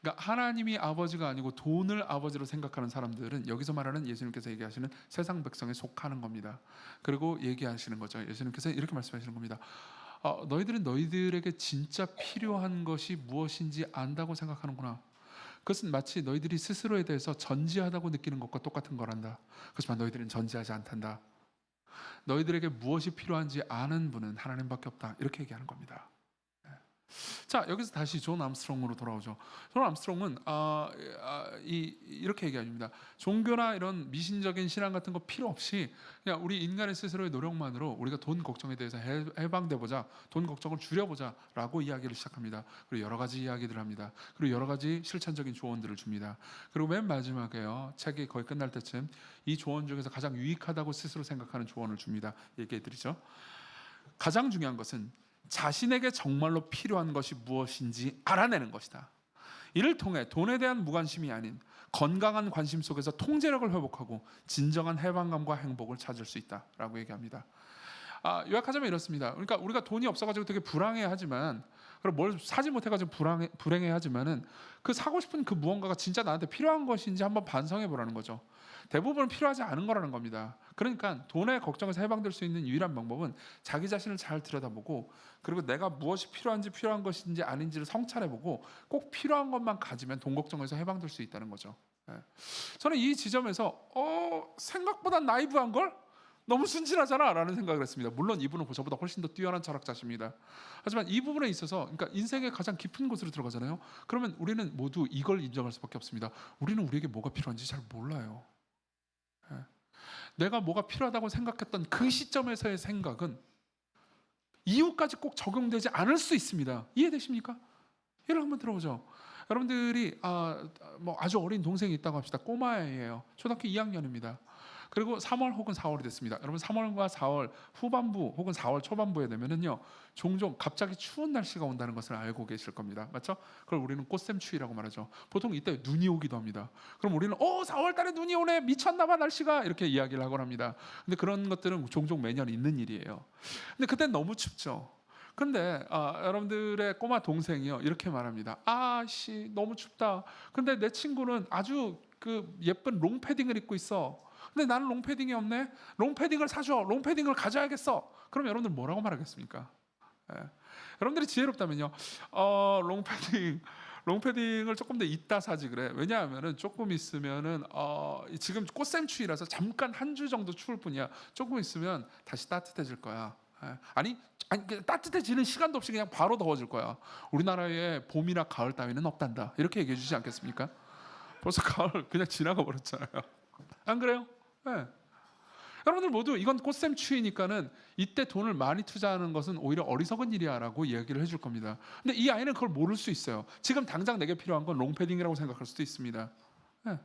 그러니까 하나님이 아버지가 아니고 돈을 아버지로 생각하는 사람들은 여기서 말하는 예수님께서 얘기하시는 세상 백성에 속하는 겁니다. 그리고 얘기하시는 거죠. 예수님께서 이렇게 말씀하시는 겁니다. 너희들은 너희들에게 진짜 필요한 것이 무엇인지 안다고 생각하는구나. 그것은 마치 너희들이 스스로에 대해서 전지하다고 느끼는 것과 똑같은 거란다. 그렇지만 너희들은 전지하지 않단다. 너희들에게 무엇이 필요한지 아는 분은 하나님밖에 없다. 이렇게 얘기하는 겁니다. 자, 여기서 다시 존 암스트롱으로 돌아오죠. 존 암스트롱은 이렇게 얘기합니다. 종교나 이런 미신적인 신앙 같은 거 필요 없이 그냥 우리 인간의 스스로의 노력만으로 우리가 돈 걱정에 대해서 해방되보자, 돈 걱정을 줄여보자 라고 이야기를 시작합니다. 그리고 여러 가지 이야기들을 합니다. 그리고 여러 가지 실천적인 조언들을 줍니다. 그리고 맨 마지막에요, 책이 거의 끝날 때쯤 이 조언 중에서 가장 유익하다고 스스로 생각하는 조언을 줍니다. 얘기해드리죠. 가장 중요한 것은 자신에게 정말로 필요한 것이 무엇인지 알아내는 것이다. 이를 통해 돈에 대한 무관심이 아닌 건강한 관심 속에서 통제력을 회복하고 진정한 해방감과 행복을 찾을 수 있다라고 얘기합니다. 요약하자면 이렇습니다. 그러니까 우리가 돈이 없어가지고 되게 불행해하지만, 그리고 뭘 사지 못해가지고 불행해하지만은 그 사고 싶은 그 무언가가 진짜 나한테 필요한 것인지 한번 반성해보라는 거죠. 대부분은 필요하지 않은 거라는 겁니다. 그러니까 돈의 걱정에서 해방될 수 있는 유일한 방법은 자기 자신을 잘 들여다보고, 그리고 내가 무엇이 필요한 것인지 아닌지를 성찰해보고 꼭 필요한 것만 가지면 돈 걱정에서 해방될 수 있다는 거죠. 저는 이 지점에서 생각보다 나이브한 걸? 너무 순진하잖아 라는 생각을 했습니다. 물론 이분은 저보다 훨씬 더 뛰어난 철학자십니다. 하지만 이 부분에 있어서, 그러니까 인생의 가장 깊은 곳으로 들어가잖아요. 그러면 우리는 모두 이걸 인정할 수밖에 없습니다. 우리는 우리에게 뭐가 필요한지 잘 몰라요. 내가 뭐가 필요하다고 생각했던 그 시점에서의 생각은 이후까지 꼭 적용되지 않을 수 있습니다. 이해되십니까? 예를 한번 들어보죠. 여러분들이 아주 어린 동생이 있다고 합시다. 꼬마애예요. 초등학교 2학년입니다. 그리고 3월 혹은 4월이 됐습니다. 여러분 3월과 4월 후반부 혹은 4월 초반부에 되면은요, 종종 갑자기 추운 날씨가 온다는 것을 알고 계실 겁니다. 맞죠? 그걸 우리는 꽃샘추위라고 말하죠. 보통 이때 눈이 오기도 합니다. 그럼 우리는 4월 달에 눈이 오네, 미쳤나 봐 날씨가, 이렇게 이야기를 하곤 합니다. 근데 그런 것들은 종종 매년 있는 일이에요. 근데 그땐 너무 춥죠. 근데 여러분들의 꼬마 동생이요, 이렇게 말합니다. 너무 춥다. 근데 내 친구는 아주 그 예쁜 롱패딩을 입고 있어. 근데 나는 롱패딩이 없네. 롱패딩을 사줘. 롱패딩을 가져야겠어. 그럼 여러분들 뭐라고 말하겠습니까? 예. 여러분들이 지혜롭다면요. 롱패딩을 조금 더 이따 사지 그래. 왜냐하면은 조금 있으면은 지금 꽃샘추위라서 잠깐 한 주 정도 추울 뿐이야. 조금 있으면 다시 따뜻해질 거야. 예. 아니 따뜻해지는 시간도 없이 그냥 바로 더워질 거야. 우리나라에 봄이나 가을 따위는 없단다. 이렇게 얘기해 주지 않겠습니까? 벌써 가을 그냥 지나가 버렸잖아요. 안 그래요? 네. 여러분들 모두 이건 꽃샘추위니까는 이때 돈을 많이 투자하는 것은 오히려 어리석은 일이야라고 이야기를 해줄 겁니다. 근데 이 아이는 그걸 모를 수 있어요. 지금 당장 내게 필요한 건 롱패딩이라고 생각할 수도 있습니다. 네.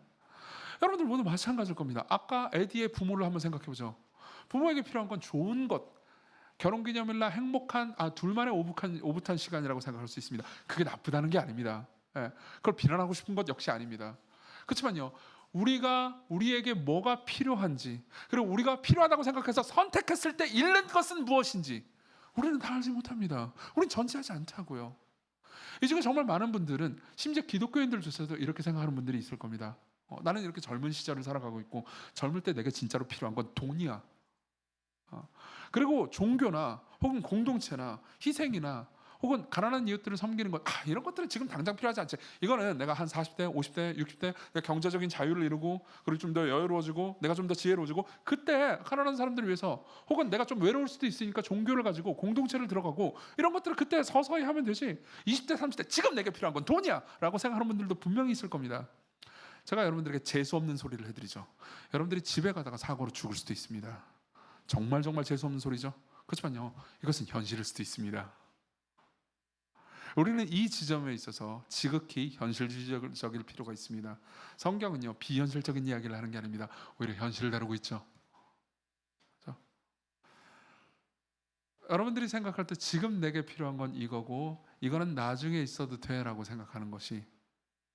여러분들 모두 마찬가지일 겁니다. 아까 에디의 부모를 한번 생각해 보죠. 부모에게 필요한 건 좋은 것, 결혼기념일날 행복한 둘만의 오붓한 시간이라고 생각할 수 있습니다. 그게 나쁘다는 게 아닙니다. 예, 그걸 비난하고 싶은 것 역시 아닙니다. 그렇지만요, 우리가 우리에게 뭐가 필요한지, 그리고 우리가 필요하다고 생각해서 선택했을 때 잃는 것은 무엇인지 우리는 다 알지 못합니다. 우리는 전지하지 않다고요. 이 중에 정말 많은 분들은 심지어 기독교인들조차도 이렇게 생각하는 분들이 있을 겁니다. 나는 이렇게 젊은 시절을 살아가고 있고 젊을 때 내게 진짜로 필요한 건 돈이야. 그리고 종교나 혹은 공동체나 희생이나 혹은 가난한 이웃들을 섬기는 것, 이런 것들은 지금 당장 필요하지 않지. 이거는 내가 한 40대, 50대, 60대 내가 경제적인 자유를 이루고 그리고 좀 더 여유로워지고 내가 좀 더 지혜로워지고 그때 가난한 사람들을 위해서 혹은 내가 좀 외로울 수도 있으니까 종교를 가지고 공동체를 들어가고 이런 것들을 그때 서서히 하면 되지. 20대, 30대 지금 내게 필요한 건 돈이야 라고 생각하는 분들도 분명히 있을 겁니다. 제가 여러분들에게 재수 없는 소리를 해드리죠. 여러분들이 집에 가다가 사고로 죽을 수도 있습니다. 정말 재수 없는 소리죠. 그렇지만요, 이것은 현실일 수도 있습니다. 우리는 이 지점에 있어서 지극히 현실주의적일 필요가 있습니다. 성경은요, 비현실적인 이야기를 하는 게 아닙니다. 오히려 현실을 다루고 있죠. 그렇죠? 여러분들이 생각할 때 지금 내게 필요한 건 이거고 이거는 나중에 있어도 돼라고 생각하는 것이,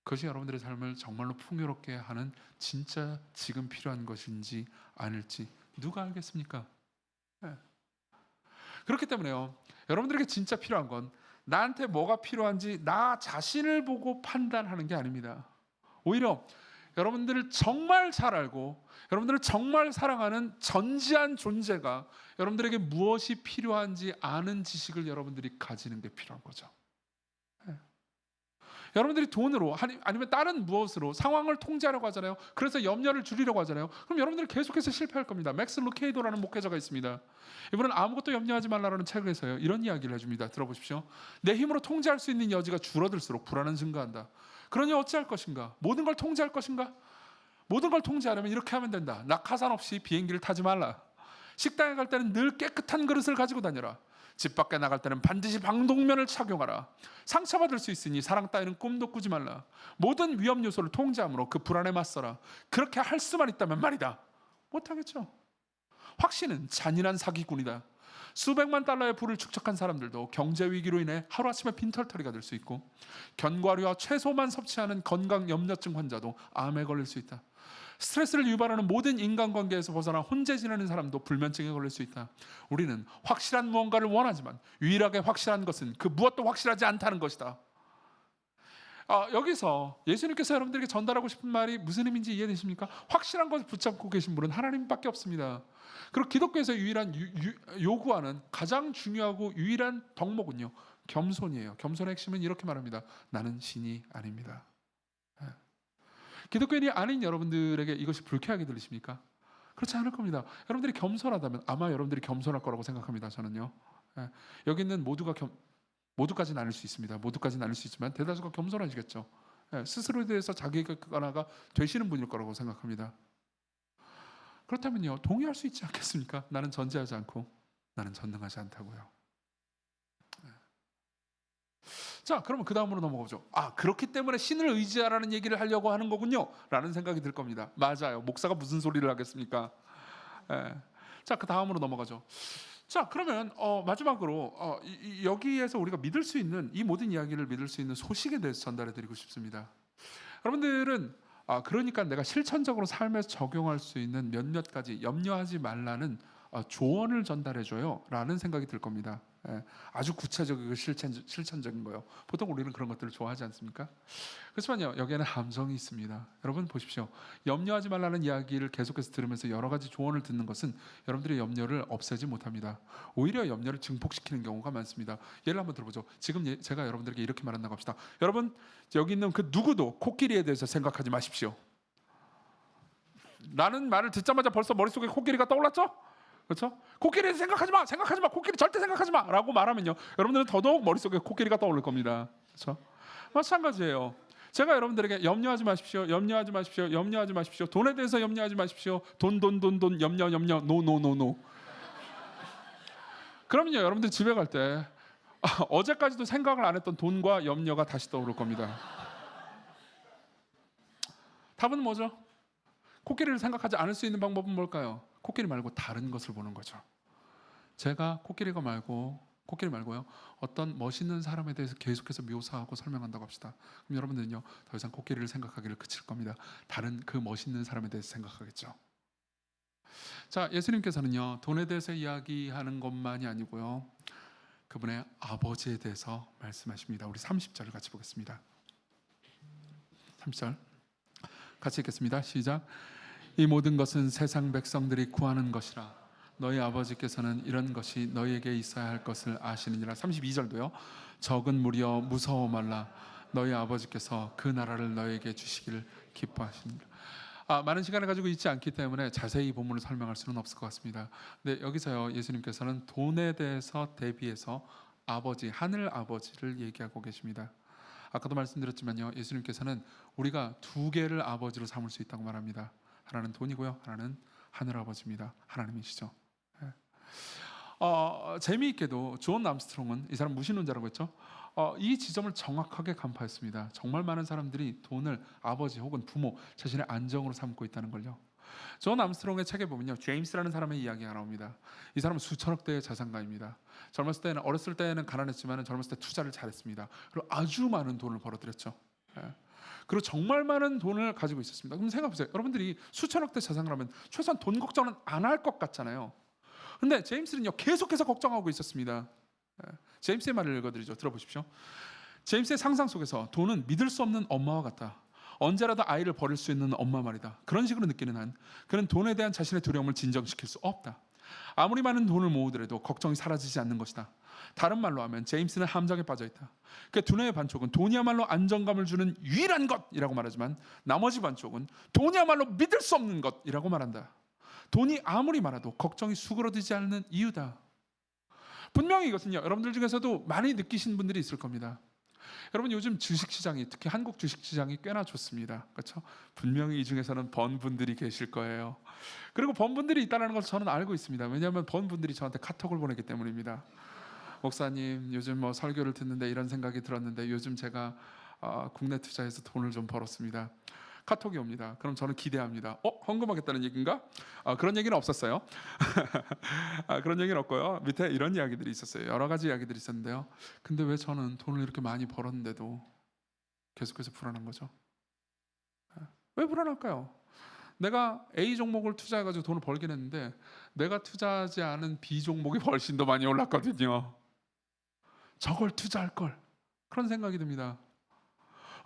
그것이 여러분들의 삶을 정말로 풍요롭게 하는 진짜 지금 필요한 것인지 아닐지 누가 알겠습니까? 네. 그렇기 때문에요, 여러분들에게 진짜 필요한 건 나한테 뭐가 필요한지 나 자신을 보고 판단하는 게 아닙니다. 오히려 여러분들을 정말 잘 알고 여러분들을 정말 사랑하는 전지한 존재가 여러분들에게 무엇이 필요한지 아는 지식을 여러분들이 가지는 게 필요한 거죠. 네. 여러분들이 돈으로 아니면 다른 무엇으로 상황을 통제하려고 하잖아요. 그래서 염려를 줄이려고 하잖아요. 그럼 여러분들이 계속해서 실패할 겁니다. 맥스 루케이도라는 목회자가 있습니다. 이분은 아무것도 염려하지 말라는 책에서요, 이런 이야기를 해줍니다. 들어보십시오. 내 힘으로 통제할 수 있는 여지가 줄어들수록 불안은 증가한다. 그러니 어찌할 것인가? 모든 걸 통제할 것인가? 모든 걸 통제하려면 이렇게 하면 된다. 낙하산 없이 비행기를 타지 말라. 식당에 갈 때는 늘 깨끗한 그릇을 가지고 다녀라. 집 밖에 나갈 때는 반드시 방독면을 착용하라. 상처받을 수 있으니 사랑 따위는 꿈도 꾸지 말라. 모든 위험 요소를 통제함으로 그 불안에 맞서라. 그렇게 할 수만 있다면 말이다. 못하겠죠. 확신은 잔인한 사기꾼이다. 수백만 달러의 부를 축적한 사람들도 경제 위기로 인해 하루아침에 빈털터리가 될 수 있고, 견과류와 채소만 섭취하는 건강 염려증 환자도 암에 걸릴 수 있다. 스트레스를 유발하는 모든 인간관계에서 벗어나 혼자 지내는 사람도 불면증에 걸릴 수 있다. 우리는 확실한 무언가를 원하지만 유일하게 확실한 것은 그 무엇도 확실하지 않다는 것이다. 여기서 예수님께서 여러분들에게 전달하고 싶은 말이 무슨 의미인지 이해되십니까? 확실한 것을 붙잡고 계신 분은 하나님밖에 없습니다. 그리고 기독교에서 유일한 요구하는 가장 중요하고 유일한 덕목은요, 겸손이에요. 겸손의 핵심은 이렇게 말합니다. 나는 신이 아닙니다. 기독교인이 아닌 여러분들에게 이것이 불쾌하게 들리십니까? 그렇지 않을 겁니다. 여러분들이 겸손하다면 아마 여러분들이 겸손할 거라고 생각합니다. 저는요. 여기 있는 모두까지는 아닐 수 있습니다. 모두까지는 아닐 수 있지만 대다수가 겸손하시겠죠. 스스로에 대해서 자기가 하나가 되시는 분일 거라고 생각합니다. 그렇다면요, 동의할 수 있지 않겠습니까? 나는 전제하지 않고 나는 전능하지 않다고요. 자, 그러면 그 다음으로 넘어가죠. 그렇기 때문에 신을 의지하라는 얘기를 하려고 하는 거군요 라는 생각이 들 겁니다. 맞아요. 목사가 무슨 소리를 하겠습니까? 자, 그 다음으로 넘어가죠. 자, 그러면 마지막으로 여기에서 우리가 믿을 수 있는, 이 모든 이야기를 믿을 수 있는 소식에 대해서 전달해 드리고 싶습니다. 여러분들은 그러니까 내가 실천적으로 삶에서 적용할 수 있는 몇몇 가지 염려하지 말라는 조언을 전달해 줘요 라는 생각이 들 겁니다. 예, 아주 구체적이고 실천적인 거예요. 보통 우리는 그런 것들을 좋아하지 않습니까? 그렇지만요, 여기에는 함정이 있습니다. 여러분 보십시오. 염려하지 말라는 이야기를 계속해서 들으면서 여러 가지 조언을 듣는 것은 여러분들의 염려를 없애지 못합니다. 오히려 염려를 증폭시키는 경우가 많습니다. 예를 한번 들어보죠. 지금 제가 여러분들에게 이렇게 말한다고 합시다. 여러분, 여기 있는 그 누구도 코끼리에 대해서 생각하지 마십시오. 라는 말을 듣자마자 벌써 머릿속에 코끼리가 떠올랐죠? 그렇죠? 코끼리 생각하지 마, 생각하지 마, 코끼리 절대 생각하지 마라고 말하면요, 여러분들은 더더욱 머릿속에 코끼리가 떠오를 겁니다. 그렇죠? 마찬가지예요. 제가 여러분들에게 염려하지 마십시오, 염려하지 마십시오, 염려하지 마십시오. 돈에 대해서 염려하지 마십시오. 돈 염려 노. 그러면요, 여러분들 집에 갈 때 어제까지도 생각을 안 했던 돈과 염려가 다시 떠오를 겁니다. 답은 뭐죠? 코끼리를 생각하지 않을 수 있는 방법은 뭘까요? 코끼리 말고 다른 것을 보는 거죠. 제가 코끼리 말고요, 어떤 멋있는 사람에 대해서 계속해서 묘사하고 설명한다고 합시다. 그럼 여러분들은요, 더 이상 코끼리를 생각하기를 그칠 겁니다. 다른 그 멋있는 사람에 대해서 생각하겠죠. 자, 예수님께서는요, 돈에 대해서 이야기하는 것만이 아니고요, 그분의 아버지에 대해서 말씀하십니다. 우리 30절을 같이 보겠습니다. 30절 같이 읽겠습니다. 시작. 이 모든 것은 세상 백성들이 구하는 것이라 너희 아버지께서는 이런 것이 너희에게 있어야 할 것을 아시느니라. 32절도요. 적은 무리여 무서워 말라 너희 아버지께서 그 나라를 너희에게 주시기를 기뻐하시느니라. 많은 시간을 가지고 있지 않기 때문에 자세히 본문을 설명할 수는 없을 것 같습니다. 근데 여기서요, 예수님께서는 돈에 대해서 대비해서 아버지, 하늘 아버지를 얘기하고 계십니다. 아까도 말씀드렸지만요, 예수님께서는 우리가 두 개를 아버지로 삼을 수 있다고 말합니다. 하나는 돈이고요, 하나는 하늘아버지입니다. 하나님이시죠. 예. 재미있게도 존 암스트롱은, 이 사람 무신론자라고 했죠. 이 지점을 정확하게 간파했습니다. 정말 많은 사람들이 돈을 아버지 혹은 부모, 자신의 안정으로 삼고 있다는 걸요. 존 암스트롱의 책에 보면요, 제임스라는 사람의 이야기가 나옵니다. 이 사람은 수천억 대의 자산가입니다. 어렸을 때는 가난했지만 젊었을 때 투자를 잘했습니다. 그리고 아주 많은 돈을 벌어들였죠. 예. 그리고 정말 많은 돈을 가지고 있었습니다. 그럼 생각해보세요. 여러분들이 수천억 대 자산을 하면 최소한 돈 걱정은 안 할 것 같잖아요. 근데 제임스는요, 계속해서 걱정하고 있었습니다. 제임스의 말을 읽어드리죠. 들어보십시오. 제임스의 상상 속에서 돈은 믿을 수 없는 엄마와 같다. 언제라도 아이를 버릴 수 있는 엄마 말이다. 그런 식으로 느끼는 한 그는 돈에 대한 자신의 두려움을 진정시킬 수 없다. 아무리 많은 돈을 모으더라도 걱정이 사라지지 않는 것이다. 다른 말로 하면 제임스는 함정에 빠져 있다. 그 두뇌의 반쪽은 돈이야말로 안정감을 주는 유일한 것이라고 말하지만 나머지 반쪽은 돈이야말로 믿을 수 없는 것이라고 말한다. 돈이 아무리 많아도 걱정이 수그러들지 않는 이유다. 분명히 이것은요, 여러분들 중에서도 많이 느끼신 분들이 있을 겁니다. 여러분, 요즘 주식시장이, 특히 한국 주식시장이 꽤나 좋습니다. 그렇죠? 분명히 이 중에서는 번 분들이 계실 거예요. 그리고 번 분들이 있다는 걸 저는 알고 있습니다. 왜냐하면 번 분들이 저한테 카톡을 보내기 때문입니다. 목사님, 요즘 뭐 설교를 듣는데 이런 생각이 들었는데 요즘 제가 국내 투자해서 돈을 좀 벌었습니다. 카톡이 옵니다. 그럼 저는 기대합니다. 헌금하겠다는 얘기인가? 그런 얘기는 없었어요. 그런 얘기는 없고요. 밑에 이런 이야기들이 있었어요. 여러 가지 이야기들이 있었는데요. 근데 왜 저는 돈을 이렇게 많이 벌었는데도 계속해서 불안한 거죠? 왜 불안할까요? 내가 A 종목을 투자해가지고 돈을 벌긴 했는데 내가 투자하지 않은 B 종목이 훨씬 더 많이 올랐거든요. 저걸 투자할 걸, 그런 생각이 듭니다.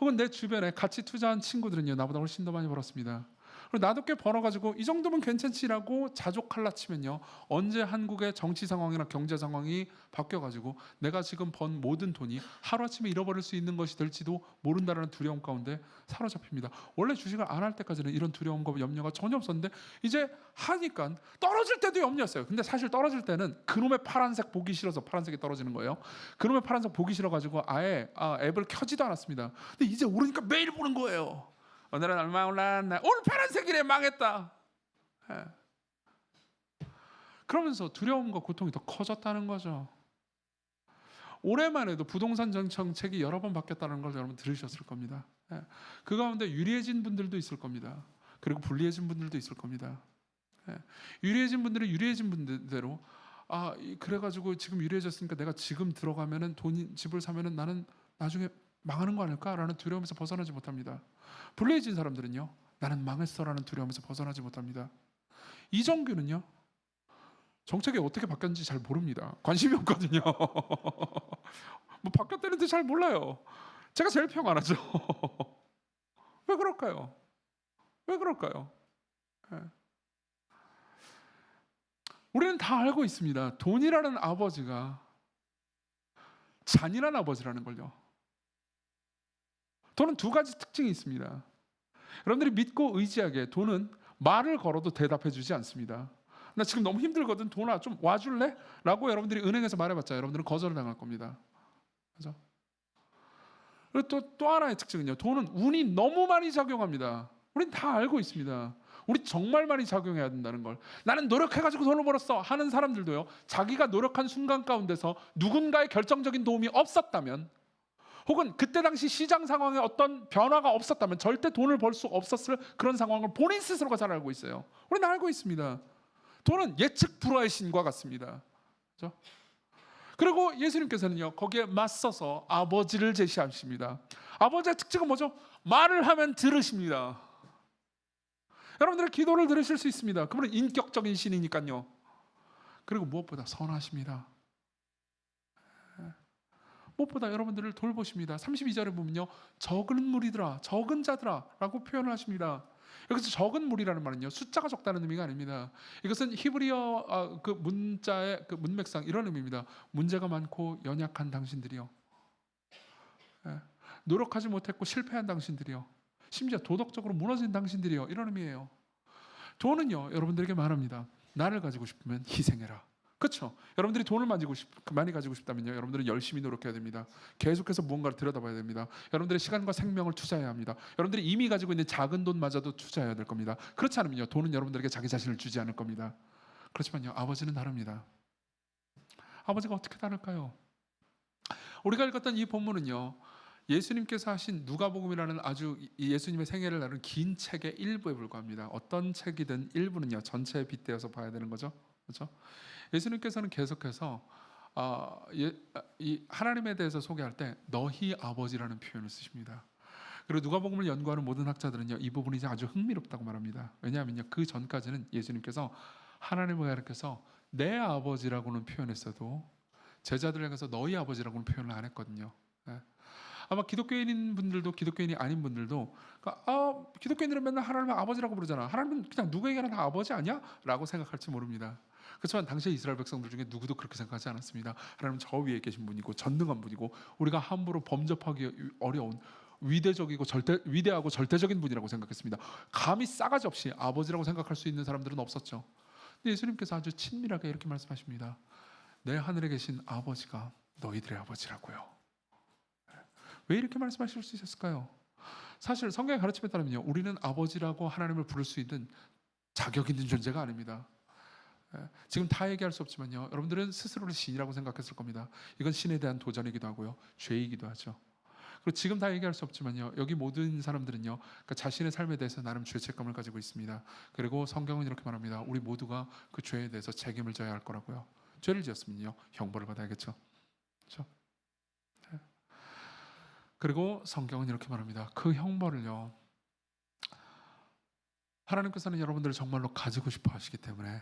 혹은 내 주변에 같이 투자한 친구들은요, 나보다 훨씬 더 많이 벌었습니다. 그리고 나도 꽤 벌어가지고 이 정도면 괜찮지라고 자족할라 치면요, 언제 한국의 정치 상황이나 경제 상황이 바뀌어가지고 내가 지금 번 모든 돈이 하루아침에 잃어버릴 수 있는 것이 될지도 모른다는 두려움 가운데 사로잡힙니다. 원래 주식을 안 할 때까지는 이런 두려움과 염려가 전혀 없었는데 이제 하니까 떨어질 때도 염려였어요. 근데 사실 떨어질 때는 그놈의 파란색 보기 싫어서 파란색이 떨어지는 거예요. 그놈의 파란색 보기 싫어가지고 아예 앱을 켜지도 않았습니다. 근데 이제 오르니까 매일 보는 거예요. 오늘은 얼마 올랐나? 오늘 파란색이래, 망했다. 예. 그러면서 두려움과 고통이 더 커졌다는 거죠. 올해만 해도 부동산 정책이 여러 번 바뀌었다는 걸 여러분 들으셨을 겁니다. 예. 그 가운데 유리해진 분들도 있을 겁니다. 그리고 불리해진 분들도 있을 겁니다. 예. 유리해진 분들은 유리해진 분들대로 그래가지고 지금 유리해졌으니까 내가 지금 들어가면은 집을 사면은 나는 나중에 망하는 거 아닐까라는 두려움에서 벗어나지 못합니다. 불리해진 사람들은요, 나는 망했어라는 두려움에서 벗어나지 못합니다. 이정규는요, 정책이 어떻게 바뀌었는지 잘 모릅니다. 관심이 없거든요. 뭐 바뀌었다는데 잘 몰라요. 제가 제일 평안하죠. 왜 그럴까요? 왜 그럴까요? 예. 우리는 다 알고 있습니다. 돈이라는 아버지가 잔인한 아버지라는 걸요. 돈은 두 가지 특징이 있습니다. 여러분들이 믿고 의지하게 돈은 말을 걸어도 대답해 주지 않습니다. 나 지금 너무 힘들거든. 돈아 좀 와줄래? 라고 여러분들이 은행에서 말해봤자 여러분들은 거절을 당할 겁니다. 그죠? 그리고 또 하나의 특징은요. 돈은 운이 너무 많이 작용합니다. 우린 다 알고 있습니다. 우리 정말 많이 작용해야 된다는 걸. 나는 노력해가지고 돈을 벌었어 하는 사람들도요. 자기가 노력한 순간 가운데서 누군가의 결정적인 도움이 없었다면, 혹은 그때 당시 시장 상황에 어떤 변화가 없었다면 절대 돈을 벌 수 없었을 그런 상황을 본인 스스로가 잘 알고 있어요. 우리는 알고 있습니다. 돈은 예측 불허의 신과 같습니다. 그렇죠? 그리고 예수님께서는요, 거기에 맞서서 아버지를 제시하십니다. 아버지의 특징은 뭐죠? 말을 하면 들으십니다. 여러분들의 기도를 들으실 수 있습니다. 그분은 인격적인 신이니까요. 그리고 무엇보다 선하십니다. 무엇보다 여러분들을 돌보십니다. 32절에 보면요, 적은 무리들아, 적은 자들아 라고 표현을 하십니다. 여기서 적은 무리라는 말은요, 숫자가 적다는 의미가 아닙니다. 이것은 히브리어 그 문자의 그 문맥상 이런 의미입니다. 문제가 많고 연약한 당신들이요, 노력하지 못했고 실패한 당신들이요, 심지어 도덕적으로 무너진 당신들이요, 이런 의미예요. 돈은요, 여러분들에게 말합니다. 나를 가지고 싶으면 희생해라. 그렇죠? 여러분들이 돈을 많이 가지고 싶다면요, 여러분들은 열심히 노력해야 됩니다. 계속해서 무언가를 들여다봐야 됩니다. 여러분들의 시간과 생명을 투자해야 합니다. 여러분들이 이미 가지고 있는 작은 돈마저도 투자해야 될 겁니다. 그렇지 않으면요, 돈은 여러분들에게 자기 자신을 주지 않을 겁니다. 그렇지만요, 아버지는 다릅니다. 아버지가 어떻게 다를까요? 우리가 읽었던 이 본문은요, 예수님께서 하신 누가복음이라는 아주 예수님의 생애를 다룬 긴 책의 일부에 불과합니다. 어떤 책이든 일부는요, 전체에 빗대어서 봐야 되는 거죠. 그렇죠? 예수님께서는 계속해서 이 하나님에 대해서 소개할 때 너희 아버지라는 표현을 쓰십니다. 그리고 누가복음을 연구하는 모든 학자들은요, 이 부분이 아주 흥미롭다고 말합니다. 왜냐하면요, 그 전까지는 예수님께서 하나님을 가리켜서 내 아버지라고는 표현했어도 제자들을 향해서 너희 아버지라고는 표현을 안 했거든요. 아마 기독교인인 분들도 기독교인이 아닌 분들도 기독교인들은 맨날 하나님을 아버지라고 부르잖아, 하나님은 그냥 누구에게나 다 아버지 아니야? 라고 생각할지 모릅니다. 그렇지만 당시의 이스라엘 백성들 중에 누구도 그렇게 생각하지 않았습니다. 하나님은 저 위에 계신 분이고 전능한 분이고 우리가 함부로 범접하기 어려운 위대하고 절대적인 분이라고 생각했습니다. 감히 싸가지 없이 아버지라고 생각할 수 있는 사람들은 없었죠. 근데 예수님께서 아주 친밀하게 이렇게 말씀하십니다. 내 하늘에 계신 아버지가 너희들의 아버지라고요. 왜 이렇게 말씀하실 수 있었을까요? 사실 성경의 가르침에 따르면요, 우리는 아버지라고 하나님을 부를 수 있는 자격 있는 존재가 아닙니다. 지금 다 얘기할 수 없지만요, 여러분들은 스스로를 신이라고 생각했을 겁니다. 이건 신에 대한 도전이기도 하고요, 죄이기도 하죠. 그리고 지금 다 얘기할 수 없지만요, 여기 모든 사람들은요, 그러니까 자신의 삶에 대해서 나름 죄책감을 가지고 있습니다. 그리고 성경은 이렇게 말합니다. 우리 모두가 그 죄에 대해서 책임을 져야 할 거라고요. 죄를 지었으면요, 형벌을 받아야겠죠. 그렇죠? 그리고 성경은 이렇게 말합니다. 그 형벌을요, 하나님께서는 여러분들을 정말로 가지고 싶어 하시기 때문에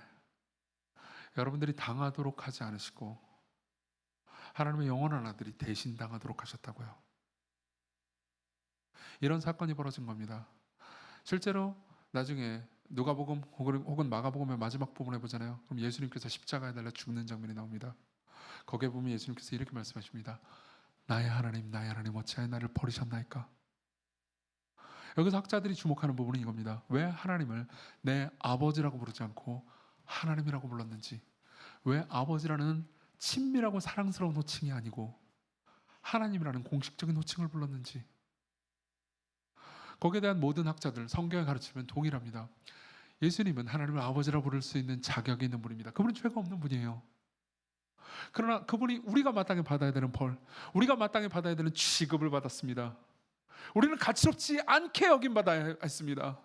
여러분들이 당하도록 하지 않으시고 하나님의 영원한 아들이 대신 당하도록 하셨다고요. 이런 사건이 벌어진 겁니다. 실제로 나중에 누가복음 혹은 마가복음의 마지막 부분에 보잖아요. 그럼 예수님께서 십자가에 달려 죽는 장면이 나옵니다. 거기에 보면 예수님께서 이렇게 말씀하십니다. 나의 하나님 어찌하여 나를 버리셨나이까? 여기서 학자들이 주목하는 부분은 이겁니다. 왜 하나님을 내 아버지라고 부르지 않고 하나님이라고 불렀는지, 왜 아버지라는 친밀하고 사랑스러운 호칭이 아니고 하나님이라는 공식적인 호칭을 불렀는지, 거기에 대한 모든 학자들, 성경에 가르치면 동일합니다. 예수님은 하나님을 아버지라고 부를 수 있는 자격이 있는 분입니다. 그분은 죄가 없는 분이에요. 그러나 그분이 우리가 마땅히 받아야 되는 벌, 우리가 마땅히 받아야 되는 취급을 받았습니다. 우리는 가치롭지 않게 여김받아야 했습니다.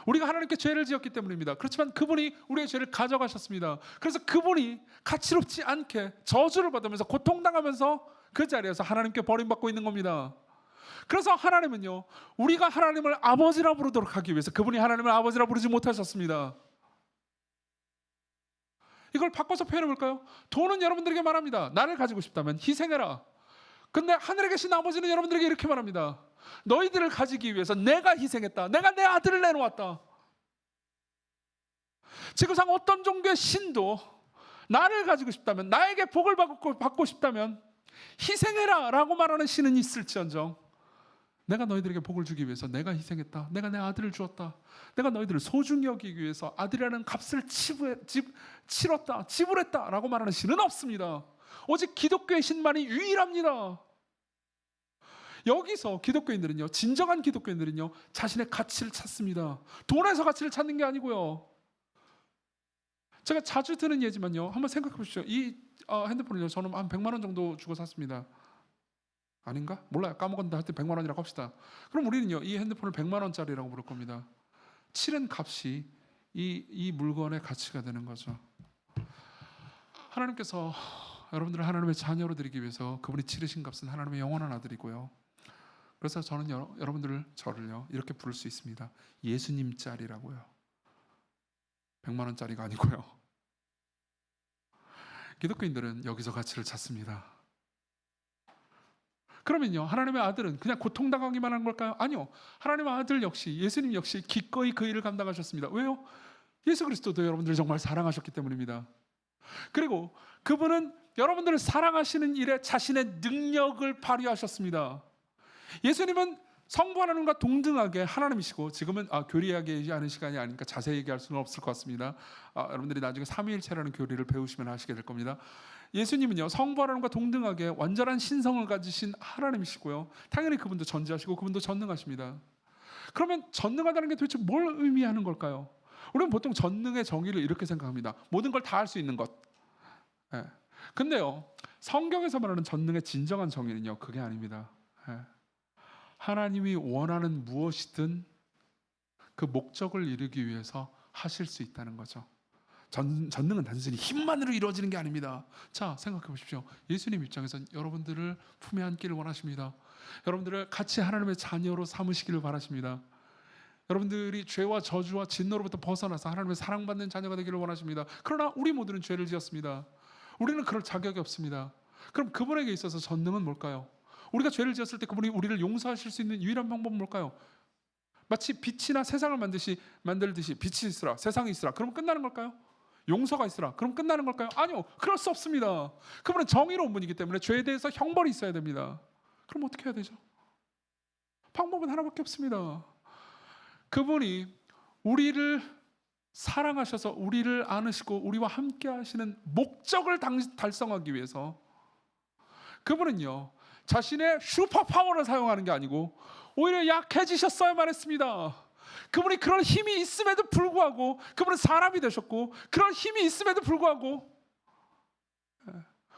우리가 하나님께 죄를 지었기 때문입니다. 그렇지만 그분이 우리의 죄를 가져가셨습니다. 그래서 그분이 가치롭지 않게 저주를 받으면서 고통당하면서 그 자리에서 하나님께 버림받고 있는 겁니다. 그래서 하나님은요, 우리가 하나님을 아버지라 부르도록 하기 위해서 그분이 하나님을 아버지라 부르지 못하셨습니다. 이걸 바꿔서 표현해 볼까요? 돈은 여러분들에게 말합니다. 나를 가지고 싶다면 희생해라. 근데 하늘에 계신 아버지는 여러분들에게 이렇게 말합니다. 너희들을 가지기 위해서 내가 희생했다. 내가 내 아들을 내놓았다. 지구상 어떤 종교의 신도 나를 가지고 싶다면, 나에게 복을 받고 싶다면 희생해라 라고 말하는 신은 있을지언정, 내가 너희들에게 복을 주기 위해서 내가 희생했다. 내가 내 아들을 주었다. 내가 너희들을 소중히 여기기 위해서 아들이라는 값을 치렀다. 지불했다 라고 말하는 신은 없습니다. 오직 기독교의 신만이 유일합니다. 여기서 기독교인들은요, 진정한 기독교인들은요, 자신의 가치를 찾습니다. 돈에서 가치를 찾는 게 아니고요. 제가 자주 드는 예지만요, 한번 생각해 보십시오. 이 핸드폰을요, 저는 한 100만 원 정도 주고 샀습니다. 아닌가? 몰라요. 까먹었는데 하여튼 100만 원이라고 합시다. 그럼 우리는요, 이 핸드폰을 100만 원짜리라고 부를 겁니다. 치른 값이 이 물건의 가치가 되는 거죠. 하나님께서 여러분들을 하나님의 자녀로 드리기 위해서 그분이 치르신 값은 하나님의 영원한 아들이고요. 그래서 저는 저를요, 이렇게 부를 수 있습니다. 예수님 짤이라고요. 100만 원짜리가 아니고요. 기독교인들은 여기서 가치를 찾습니다. 그러면요, 하나님의 아들은 그냥 고통당하기만 한 걸까요? 아니요. 하나님의 아들 역시, 예수님 역시 기꺼이 그 일을 감당하셨습니다. 왜요? 예수 그리스도도 여러분들을 정말 사랑하셨기 때문입니다. 그리고 그분은 여러분들을 사랑하시는 일에 자신의 능력을 발휘하셨습니다. 예수님은 성부 하나님과 동등하게 하나님이시고, 지금은 교리하게 하는 시간이 아니니까 자세히 얘기할 수는 없을 것 같습니다. 여러분들이 나중에 삼위일체라는 교리를 배우시면 아시게 될 겁니다. 예수님은요, 성부 하나님과 동등하게 완전한 신성을 가지신 하나님이시고요, 당연히 그분도 전지하시고 그분도 전능하십니다. 그러면 전능하다는 게 도대체 뭘 의미하는 걸까요? 우리는 보통 전능의 정의를 이렇게 생각합니다. 모든 걸 다 할 수 있는 것. 근데요, 성경에서 말하는 전능의 진정한 정의는요, 그게 아닙니다. 하나님이 원하는 무엇이든 그 목적을 이루기 위해서 하실 수 있다는 거죠. 전능은 단순히 힘만으로 이루어지는 게 아닙니다. 자, 생각해 보십시오. 예수님 입장에선 여러분들을 품에 안기를 원하십니다. 여러분들을 같이 하나님의 자녀로 삼으시기를 바라십니다. 여러분들이 죄와 저주와 진노로부터 벗어나서 하나님의 사랑받는 자녀가 되기를 원하십니다. 그러나 우리 모두는 죄를 지었습니다. 우리는 그럴 자격이 없습니다. 그럼 그분에게 있어서 전능은 뭘까요? 우리가 죄를 지었을 때 그분이 우리를 용서하실 수 있는 유일한 방법은 뭘까요? 마치 빛이나 세상을 만들듯이 빛이 있으라, 세상이 있으라, 그럼 끝나는 걸까요? 용서가 있으라, 그럼 끝나는 걸까요? 아니요, 그럴 수 없습니다. 그분은 정의로운 분이기 때문에 죄에 대해서 형벌이 있어야 됩니다. 그럼 어떻게 해야 되죠? 방법은 하나밖에 없습니다. 그분이 우리를 사랑하셔서 우리를 안으시고 우리와 함께 하시는 목적을 달성하기 위해서 그분은요, 자신의 슈퍼파워를 사용하는 게 아니고 오히려 약해지셨어야만 했습니다. 그분이 그런 힘이 있음에도 불구하고, 그분은 사람이 되셨고, 그런 힘이 있음에도 불구하고,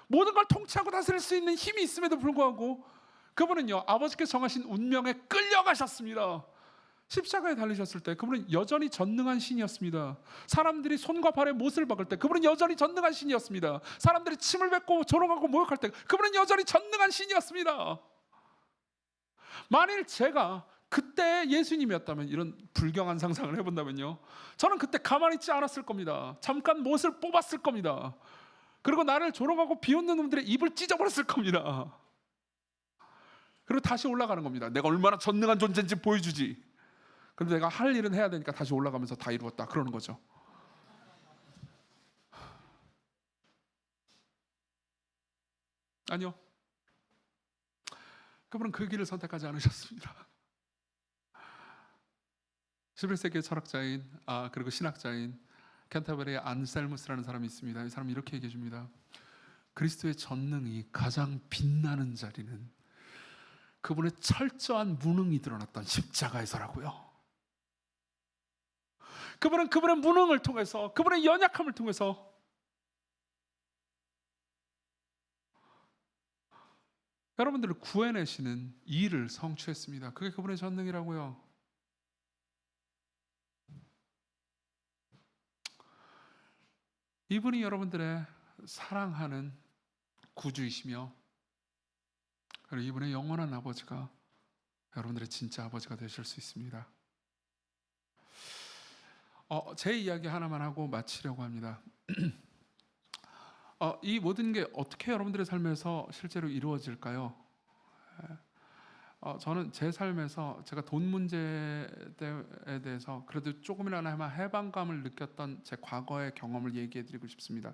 모든 걸 통치하고 다스릴 수 있는 힘이 있음에도 불구하고 그분은요, 아버지께서 정하신 운명에 끌려가셨습니다. 십자가에 달리셨을 때 그분은 여전히 전능한 신이었습니다. 사람들이 손과 발에 못을 박을 때 그분은 여전히 전능한 신이었습니다. 사람들이 침을 뱉고 조롱하고 모욕할 때 그분은 여전히 전능한 신이었습니다. 만일 제가 그때 예수님이었다면, 이런 불경한 상상을 해본다면요, 저는 그때 가만히 있지 않았을 겁니다. 잠깐 못을 뽑았을 겁니다. 그리고 나를 조롱하고 비웃는 놈들의 입을 찢어버렸을 겁니다. 그리고 다시 올라가는 겁니다. 내가 얼마나 전능한 존재인지 보여주지. 그런데 내가 할 일은 해야 되니까 다시 올라가면서 다 이루었다, 그러는 거죠. 아니요, 그분은 그 길을 선택하지 않으셨습니다. 11세기의 철학자인 그리고 신학자인 캔터베리의 안셀무스라는 사람이 있습니다. 이 사람이 이렇게 얘기해 줍니다. 그리스도의 전능이 가장 빛나는 자리는 그분의 철저한 무능이 드러났던 십자가에서라고요. 그분은 그분의 무능을 통해서, 그분의 연약함을 통해서 여러분들을 구해내시는 일을 성취했습니다. 그게 그분의 전능이라고요. 이분이 여러분들의 사랑하는 구주이시며, 그리고 이분의 영원한 아버지가 여러분들의 진짜 아버지가 되실 수 있습니다. 제 이야기 하나만 하고 마치려고 합니다. 이 모든 게 어떻게 여러분들의 삶에서 실제로 이루어질까요? 저는 제 삶에서 제가 돈 문제에 대해서 그래도 조금이나마 해방감을 느꼈던 제 과거의 경험을 얘기해드리고 싶습니다.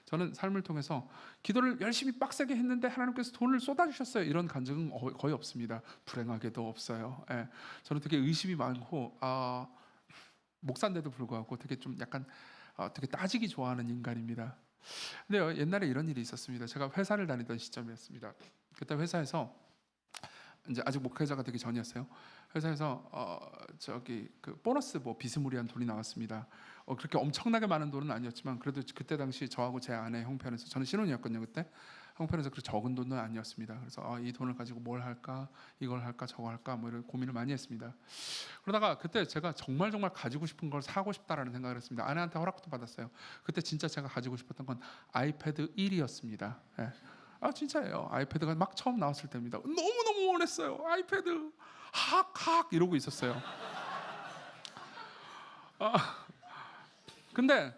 저는 삶을 통해서 기도를 열심히 빡세게 했는데 하나님께서 돈을 쏟아주셨어요, 이런 간증은 거의 없습니다. 불행하게도 없어요. 예. 저는 되게 의심이 많고 목사인데도 불구하고 되게 좀 약간 되게 따지기 좋아하는 인간입니다. 근데요, 옛날에 이런 일이 있었습니다. 제가 회사를 다니던 시점이었습니다. 그때 회사에서 이제 아직 목회자가 되기 전이었어요. 회사에서 그 보너스 뭐 비스무리한 돈이 나왔습니다. 그렇게 엄청나게 많은 돈은 아니었지만 그래도 그때 당시 저하고 제 아내 형편에서, 저는 신혼이었거든요 그때, 형편에서 그렇게 적은 돈은 아니었습니다. 그래서 이 돈을 가지고 뭘 할까, 이걸 할까, 저거 할까, 뭐 이런 고민을 많이 했습니다. 그러다가 그때 제가 정말 가지고 싶은 걸 사고 싶다라는 생각을 했습니다. 아내한테 허락도 받았어요. 그때 진짜 제가 가지고 싶었던 건 아이패드 1이었습니다. 예. 진짜예요. 아이패드가 막 처음 나왔을 때입니다. 너무너무 원했어요. 아이패드 학 이러고 있었어요. 근데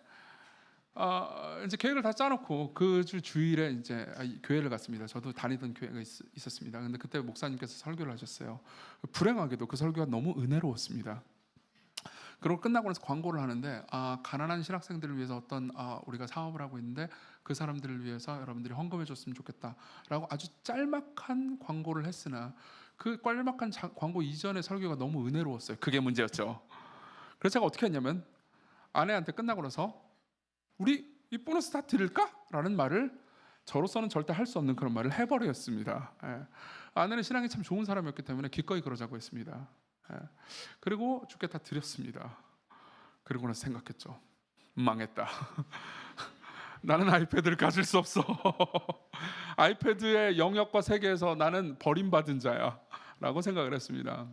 이제 계획을 다 짜놓고 그 주 주일에 이제 교회를 갔습니다. 저도 다니던 교회가 있었습니다. 근데 그때 목사님께서 설교를 하셨어요. 불행하게도 그 설교가 너무 은혜로웠습니다. 그리고 끝나고 나서 광고를 하는데 가난한 신학생들을 위해서 어떤 우리가 사업을 하고 있는데 그 사람들을 위해서 여러분들이 헌금해 줬으면 좋겠다라고 아주 짤막한 광고를 했으나 그 짤막한 광고 이전의 설교가 너무 은혜로웠어요. 그게 문제였죠. 그래서 제가 어떻게 했냐면 아내한테 끝나고 나서 우리 이 보너스 다 드릴까? 라는 말을 저로서는 절대 할 수 없는 그런 말을 해버렸습니다. 예. 아내는 신앙이 참 좋은 사람이었기 때문에 기꺼이 그러자고 했습니다. 그리고 주께 다 드렸습니다. 그리고 나서 생각했죠. 망했다. 나는 아이패드를 가질 수 없어. 아이패드의 영역과 세계에서 나는 버림받은 자야 라고 생각을 했습니다.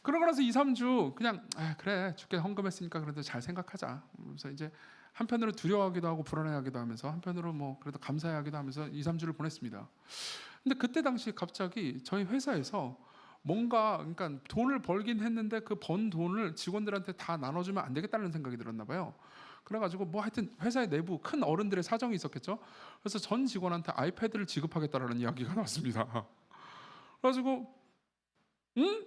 그러고 나서 2, 3주 그냥 그래 주께 헌금했으니까 그래도 잘 생각하자. 그래서 이제 한편으로 두려워하기도 하고 불안해하기도 하면서 한편으로 뭐 그래도 감사해하기도 하면서 2, 3주를 보냈습니다. 근데 그때 당시 갑자기 저희 회사에서 뭔가, 그러니까 돈을 벌긴 했는데 그 번 돈을 직원들한테 다 나눠주면 안 되겠다는 생각이 들었나 봐요. 그래가지고 뭐 하여튼 회사의 내부 큰 어른들의 사정이 있었겠죠. 그래서 전 직원한테 아이패드를 지급하겠다라는 이야기가 나왔습니다. 그래가지고 응?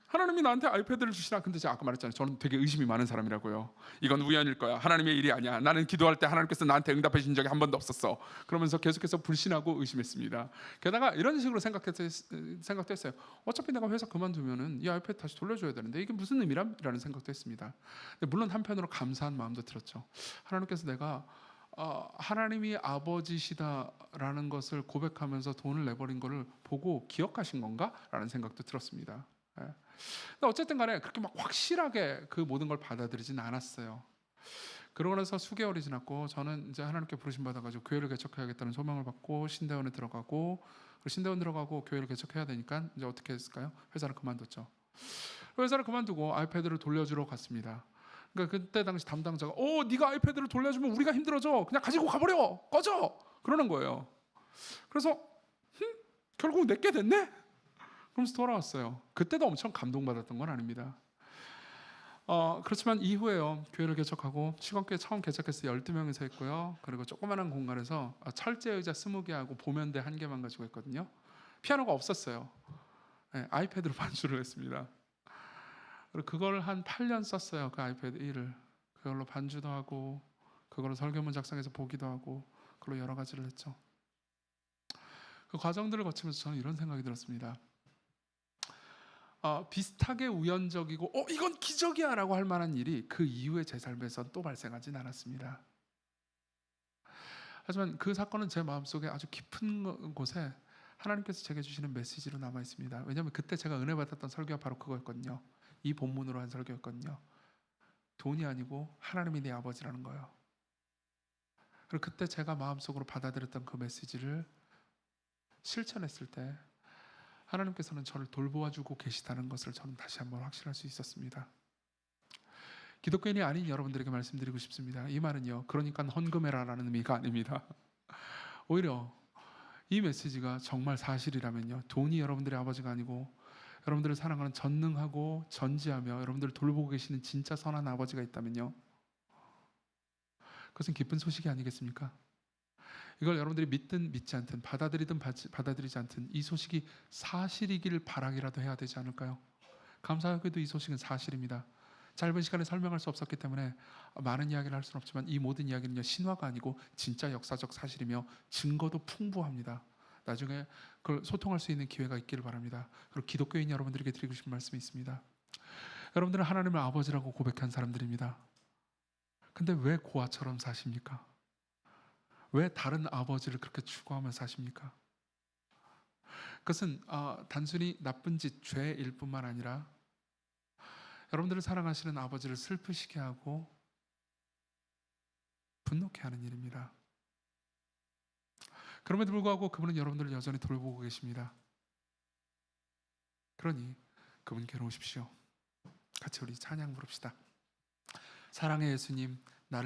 하나님이 나한테 아이패드를 주시나? 근데 제가 아까 말했잖아요. 저는 되게 의심이 많은 사람이라고요. 이건 우연일 거야. 하나님의 일이 아니야. 나는 기도할 때 하나님께서 나한테 응답해 주신 적이 한 번도 없었어. 그러면서 계속해서 불신하고 의심했습니다. 게다가 이런 식으로 생각도 했어요. 어차피 내가 회사 그만두면은 이 아이패드 다시 돌려줘야 되는데 이게 무슨 의미람? 라는 생각도 했습니다. 근데 물론 한편으로 감사한 마음도 들었죠. 하나님께서 내가 하나님이 아버지시다라는 것을 고백하면서 돈을 내버린 것을 보고 기억하신 건가? 라는 생각도 들었습니다. 근데 어쨌든 간에 그렇게 막 확실하게 그 모든 걸 받아들이진 않았어요. 그러고 나서 수개월이 지났고 저는 이제 하나님께 부르심 받아가지고 교회를 개척해야겠다는 소망을 받고 신대원에 들어가고, 신대원 들어가고 교회를 개척해야 되니까 이제 어떻게 했을까요? 회사를 그만뒀죠. 회사를 그만두고 아이패드를 돌려주러 갔습니다. 그러니까 그때 당시 담당자가 네가 아이패드를 돌려주면 우리가 힘들어져. 그냥 가지고 가버려. 꺼져. 그러는 거예요. 그래서 결국 내게 됐네? 그러면서 돌아왔어요. 그때도 엄청 감동받았던 건 아닙니다. 그렇지만 이후에요. 교회를 개척하고 시건교회 처음 개척했을 때 12명이서 했고요. 그리고 조그마한 공간에서 철제 의자 20개하고 보면대 1개만 가지고 했거든요. 피아노가 없었어요. 네, 아이패드로 반주를 했습니다. 그리고 그걸 한 8년 썼어요. 그 아이패드 1을. 그걸로 반주도 하고 그걸로 설교문 작성해서 보기도 하고 그걸로 여러 가지를 했죠. 그 과정들을 거치면서 저는 이런 생각이 들었습니다. 비슷하게 우연적이고 이건 기적이야 라고 할 만한 일이 그 이후에 제 삶에서 또 발생하진 않았습니다. 하지만 그 사건은 제 마음속에 아주 깊은 곳에 하나님께서 제게 주시는 메시지로 남아 있습니다. 왜냐하면 그때 제가 은혜 받았던 설교가 바로 그거였거든요. 이 본문으로 한 설교였거든요. 돈이 아니고 하나님이 내 아버지라는 거예요. 그리고 그때 제가 마음속으로 받아들였던 그 메시지를 실천했을 때 하나님께서는 저를 돌보아주고 계시다는 것을 저는 다시 한번 확신할 수 있었습니다. 기독교인이 아닌 여러분들에게 말씀드리고 싶습니다. 이 말은요, 그러니까 헌금해라라는 의미가 아닙니다. 오히려 이 메시지가 정말 사실이라면요, 돈이 여러분들의 아버지가 아니고 여러분들을 사랑하는 전능하고 전지하며 여러분들을 돌보고 계시는 진짜 선한 아버지가 있다면요, 그것은 기쁜 소식이 아니겠습니까? 이걸 여러분들이 믿든 믿지 않든, 받아들이든 받아들이지 않든 이 소식이 사실이길 바라기라도 해야 되지 않을까요? 감사하게도 이 소식은 사실입니다. 짧은 시간에 설명할 수 없었기 때문에 많은 이야기를 할 수는 없지만 이 모든 이야기는요, 신화가 아니고 진짜 역사적 사실이며 증거도 풍부합니다. 나중에 그걸 소통할 수 있는 기회가 있기를 바랍니다. 그리고 기독교인 여러분들에게 드리고 싶은 말씀이 있습니다. 여러분들은 하나님을 아버지라고 고백한 사람들입니다. 근데 왜 고아처럼 사십니까? 왜 다른 아버지를 그렇게 추구하며 사십니까? 그것은 단순히 나쁜 짓, 죄일 뿐만 아니라 여러분들을 사랑하시는 아버지를 슬프시게 하고 분노케 하는 일입니다. 그럼에도 불구하고 그분은 여러분들을 여전히 돌보고 계십니다. 그러니 그분 괴로우십시오. 같이 우리 찬양 부릅시다. 사랑의 예수님,